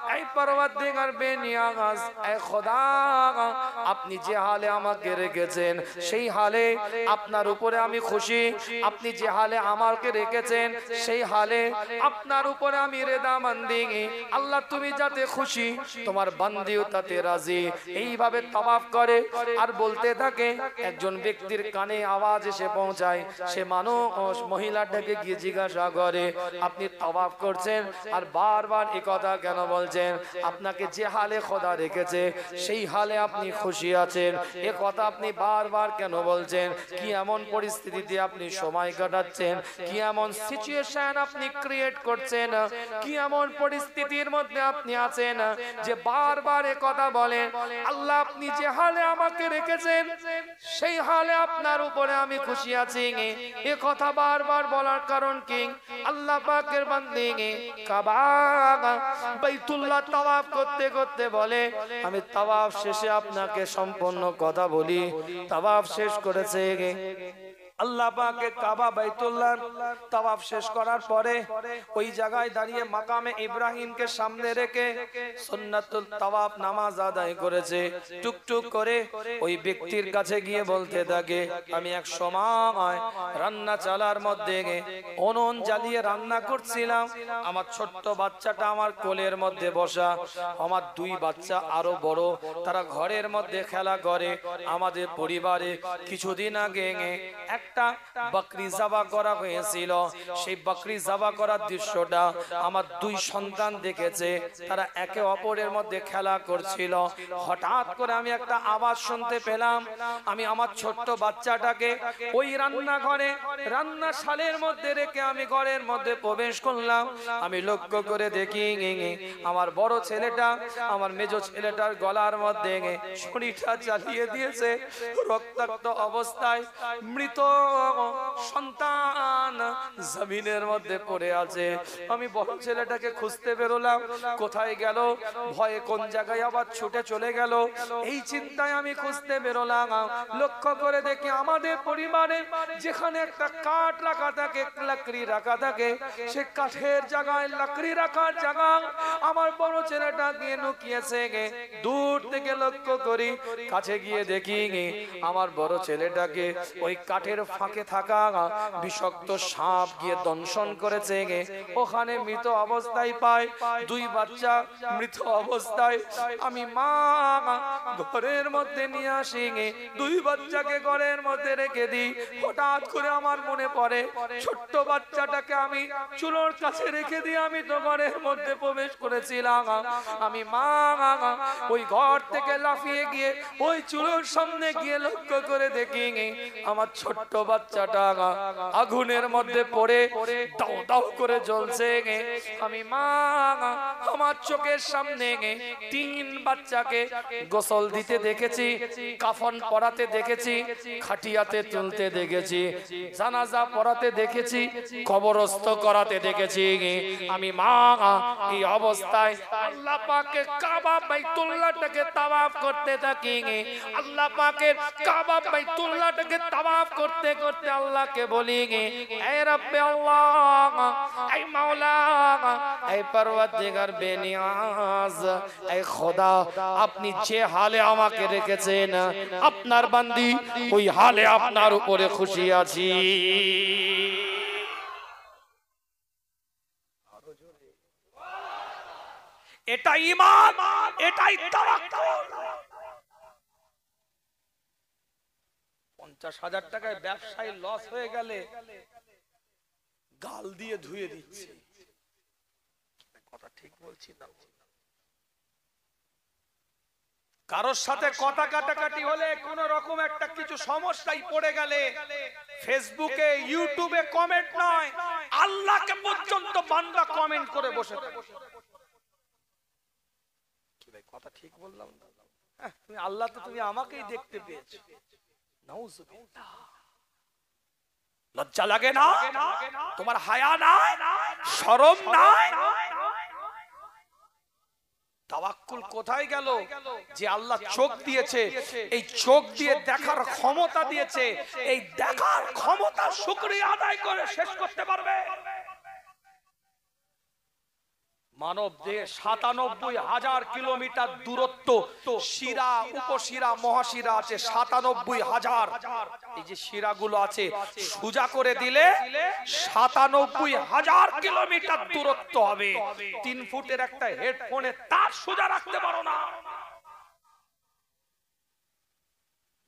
হে পরওয়ারদিগার বেনিয়াজ, হে খোদা, আপনি যে হালে আমাকে রেখেছেন সেই হালে আপনার উপরে আমি খুশি, আপনি যে হালে আমাকে রেখেছেন সেই হালে আপনার উপরে আমি রেদামন্দি। আল্লাহ তুমি যাতে খুশি, তোমার বান্দিও তাতে রাজি। এইভাবে তাওয়াফ করে আর বলতে থাকে। একজন ব্যক্তির কানে আওয়াজ এসে পৌঁছায়, সে মানুষ মহিলাটাকে গিয়ে জিজ্ঞাসা করে আপনি তাওয়াফ করছেন আর বারবার এই কথা কেন বলছেন? আপনাকে যে হালে খোদা রেখেছে সেই হালে আপনি খুশি আছেন, এ কথা আপনি বারবার কেন বলছেন? কি এমন পরিস্থিতিতে আপনি সময় কাটাচ্ছেন? কি এমন সিচুয়েশন আপনি ক্রিয়েট করছেন? কি এমন পরিস্থিতির মধ্যে আপনি আছেন যে বারবার এ কথা বলেন? আল্লাহ আপনি যে হালে আমাকে রেখেছেন সেই হালে আপনার উপরে আমি খুশি আছি, এ কথা বারবার বলার কারণ কি? আল্লাহ পাকের বান্দী কাবা বাইতুল্লাহ তাওয়াফ করতে করতে বলে আমি তাওয়াফ শেষে আপনাকে সম্পূর্ণ কথা বলি। তাওয়াফ শেষ করেছে, আল্লাহ পাকে কাবা বাইতুল্লাহ তাওয়াফ শেষ করার পরে ওই জায়গায় দাঁড়িয়ে মাকামে ইব্রাহিমকে সামনে রেখে সুন্নাতুল তাওয়াফ নামাজ আদায় করেছে। টুকটুক করে ওই ব্যক্তির কাছে গিয়ে বলতে থাকে আমি এক সময় রান্না চালার মধ্যে উনুন জ্বালিয়ে রান্না করছিলাম, আমার ছোট্ট বাচ্চাটা আমার কোলের মধ্যে বসা, আমার দুই বাচ্চা আরো বড়, তারা ঘরের মধ্যে খেলা করে। আমাদের পরিবারে কিছুদিন আগে একটা বকরি জবা করা হয়েছিল, সেই বকরি জবা করার দৃশ্যটা আমার দুই সন্তান দেখেছে, তারা একে অপরের মধ্যে খেলা করছিল। হঠাৎ করে আমি একটা আওয়াজ শুনতে পেলাম, আমি আমার ছোট্ট বাচ্চাটাকে ওই রান্নাঘরে রান্নাশালের মধ্যে রেখে আমি ঘরের মধ্যে প্রবেশ করলাম। আমি লক্ষ্য করে দেখি আমার বড় ছেলেটা আমার মেজো ছেলেটার গলার মধ্যে ছুরিটা চালিয়ে দিয়েছে, রক্তাক্ত অবস্থায় মৃত সন্তান জমিনের মধ্যে পড়ে আছে। আমি বড় ছেলেটাকে খুঁজতে বেরোলাম, কোথায় গেল, ভয়ে কোন জায়গায় আবার ছুটে চলে গেল, এই চিন্তায় আমি খুঁজতে বেরোলাম। লক্ষ্য করে দেখি আমাদের পরিবারে যেখানে একটা কাঠ রাখা থাকে, লাকড়ি রাখা থাকে, সে কাঠের জায়গায় লাকড়ি রাখার জায়গা আমার বড় ছেলেটা গিয়ে লুকিয়েছে। দূর থেকে লক্ষ্য করি, কাছে গিয়ে দেখি আমার বড় ছেলেটাকে ওই কাঠের ফাঁকে থাকা বিষাক্ত সাপ গিয়ে দংশন করেছে। ওখানে মৃত অবস্থায় পায় দুই বাচ্চা মৃত অবস্থায়। আমি মা ঘরের মধ্যে নিয়ে আসি, দুই বাচ্চাকে ঘরের মধ্যে রেখে দিই। হঠাৎ করে আমার মনে পড়ে ছোট্ট বাচ্চাটাকে আমি চুলোর কাছে রেখে দিয়ে আমি তো ঘরের মধ্যে প্রবেশ করেছিলাম। আমি মা ওই ঘর থেকে লাফিয়ে গিয়ে ওই চুলোর সামনে গিয়ে লক্ষ্য করে দেখি আমার ছোট্ট বাচ্চাটা আগুনের মধ্যে পড়ে দাও দাও করে জ্বলছে। আমি মা আমার চোখের সামনে তিন বাচ্চাকে গোসল দিতে দেখেছি, কাফন পরাতে দেখেছি, খাটিয়াতে তুলতে দেখেছি, জানাজা পড়াতে দেখেছি, কবরস্থ করাতে দেখেছি। আমি মা এই অবস্থায় আল্লাহ পাকের কাবা বাইতুল্লাহটাকে তাওয়াফ করতে থাকি। আল্লাহ পাকের কাবা বাইতুল্লাহটাকে তাওয়াফ করতে করতে আল্লাহকে বলি হে রব্বে আল্লাহ, হে মাওলা, হে পরওয়ারদিগার বেনিয়াজ, হে খোদা, আপনি যে হালে আমাকে রেখেছেন আপনার বান্দি ওই হালে আপনার উপরে খুশি আছি। এটা ঈমান, এটাই তাওয়াক্কুল। 50,000 টাকায় ব্যবসায় লস হয়ে গেলে গাল দিয়ে ধুয়ে দিচ্ছে। কথা ঠিক বলছি না? কারোর সাথে কথা কাটাকাটি হলে কোন রকম একটা কিছু সমস্যায় পড়ে গেলে ফেসবুকে ইউটিউবে কমেন্ট নয়, আল্লাহকে পর্যন্ত বান্দা কমেন্ট করে বসে থাকে। কি ভাই কথা ঠিক বললাম না? তুমি আল্লাহ তো তুমি আমাকেই দেখতে পেয়েছো। নাউজুবিল্লাহ। লজ্জা লাগে না? তোমার হায়া নাই, শরম নাই? তাওয়াক্কুল কোথায় গেল? যে আল্লাহ চোখ দিয়েছে, এই চোখ দিয়ে দেখার ক্ষমতা দিয়েছে, এই দেখার ক্ষমতা শুকরিয়া আদায় করে শেষ করতে পারবে? মানব দেহে ৯৭,০০০ কিলোমিটার দূরত্ব, শিরা, উপশিরা, মহাশিরা আছে ৯৭,০০০। এই যে শিরাগুলো আছে সোজা করে দিলে ৯৭,০০০ কিলোমিটার দূরত্ব হবে। ৩ ফুটের একটা হেডফোনে তার সোজা রাখতে পারো না।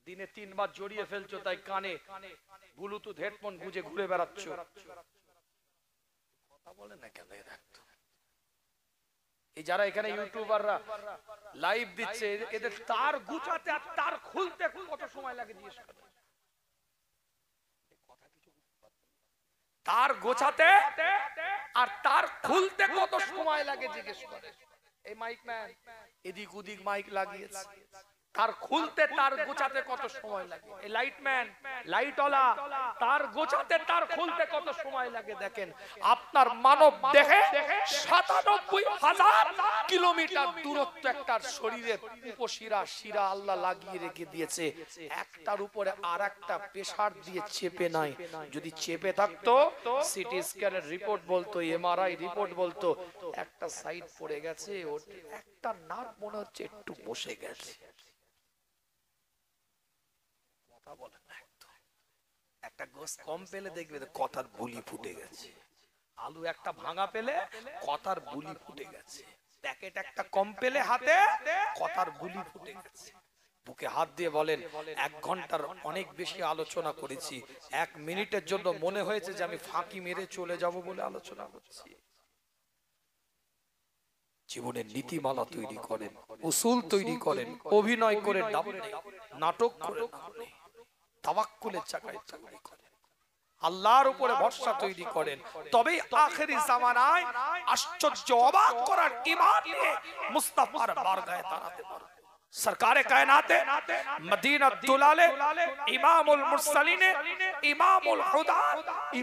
দিনে ৩ বার জড়িয়ে ফেলছো, তাই কানে ব্লুটুথ হেডফোন গুঁজে ঘুরে বেড়াচ্ছ। কথা বলে না কেন এরা? এই যারা এখানে ইউটিউবাররা লাইভ দিচ্ছে, এদের তার গুছাতে আর তার খুলতে কত সময় লাগে জিজ্ঞেস করে। তার গোছাতে আর তার খুলতে কত সময় লাগে জিজ্ঞেস করে। এই মাইক ম্যান এদিক ওদিক মাইক লাগিয়েছে, তার খুলতে তার গোছাতে কত সময় লাগে। এই লাইটম্যান, লাইটওয়ালা, তার গোছাতে তার খুলতে কত সময় লাগে। দেখেন আপনার মানব দেহে ৯৭,০০০ কিলোমিটার দূরত্ব একটার শরীরের উপশিরা, শিরা আল্লাহ লাগিয়ে রেখে দিয়েছে। একটার উপরে আর একটা প্রেসার দিয়ে চেপে নাই। যদি চেপে থাকতো, সিটি স্ক্যানের রিপোর্ট বলতো, এমআরআই রিপোর্ট বলতো একটা সাইড পড়ে গেছে, একটা নার্ভ মনে হচ্ছে একটু বসে গেছে। একটা গোস কম পেলে দেখবে কথার বুলি ফুটে গেছে। আলু একটা ভাঙা পেলে কথার বুলি ফুটে গেছে। প্যাকেট একটা কম পেলে হাতে কথার বুলি ফুটে গেছে। বুকে হাত দিয়ে বলেন, ১ ঘন্টার অনেক বেশি আলোচনা করেছি, ১ মিনিটের জন্য মনে হয়েছে যে আমি ফাঁকি মেরে চলে যাব বলে আলোচনা করছি। জীবনের নীতিমালা তৈরি করেন, উসুল তৈরি করেন, অভিনয় করে নাটক করে তাওয়াক্কুলের চাকায় তৈরি করেন, আল্লাহর উপরে ভরসা তৈরি করেন। তবেই আখেরি জামানায় আশ্চর্য অবাক করার ঈমান নিয়ে মুস্তাফার বারগাহে দাঁড়াতে পারবে। সরকারে কায়নাতে, মদিনা দুলালে, ইমামুল মুরসালিনে, ইমামুল হুদা,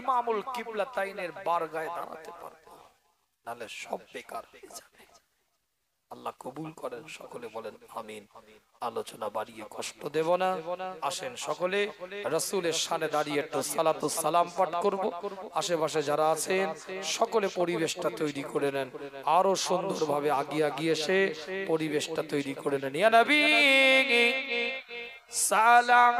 ইমামুল কিবলাতাইনের বারগাহে দাঁড়াতে পারবে, নালে সব বেকার হয়ে যাবে। আল্লাহ কবুল করেন। সকলে বলেন আমিন। আলোচনা বাড়িয়ে কষ্ট দেব না। আসেন সকলে রাসূলের শানে দাঁড়িয়ে একটু সালাতু সালাম পাঠ করব। আশেপাশে যারা আছেন সকলে পরিবেশটা তৈরি করে নেন, আরো সুন্দরভাবে আগিয়ে এসে পরিবেশটা তৈরি করে নেন। ইয়া নবী সালাম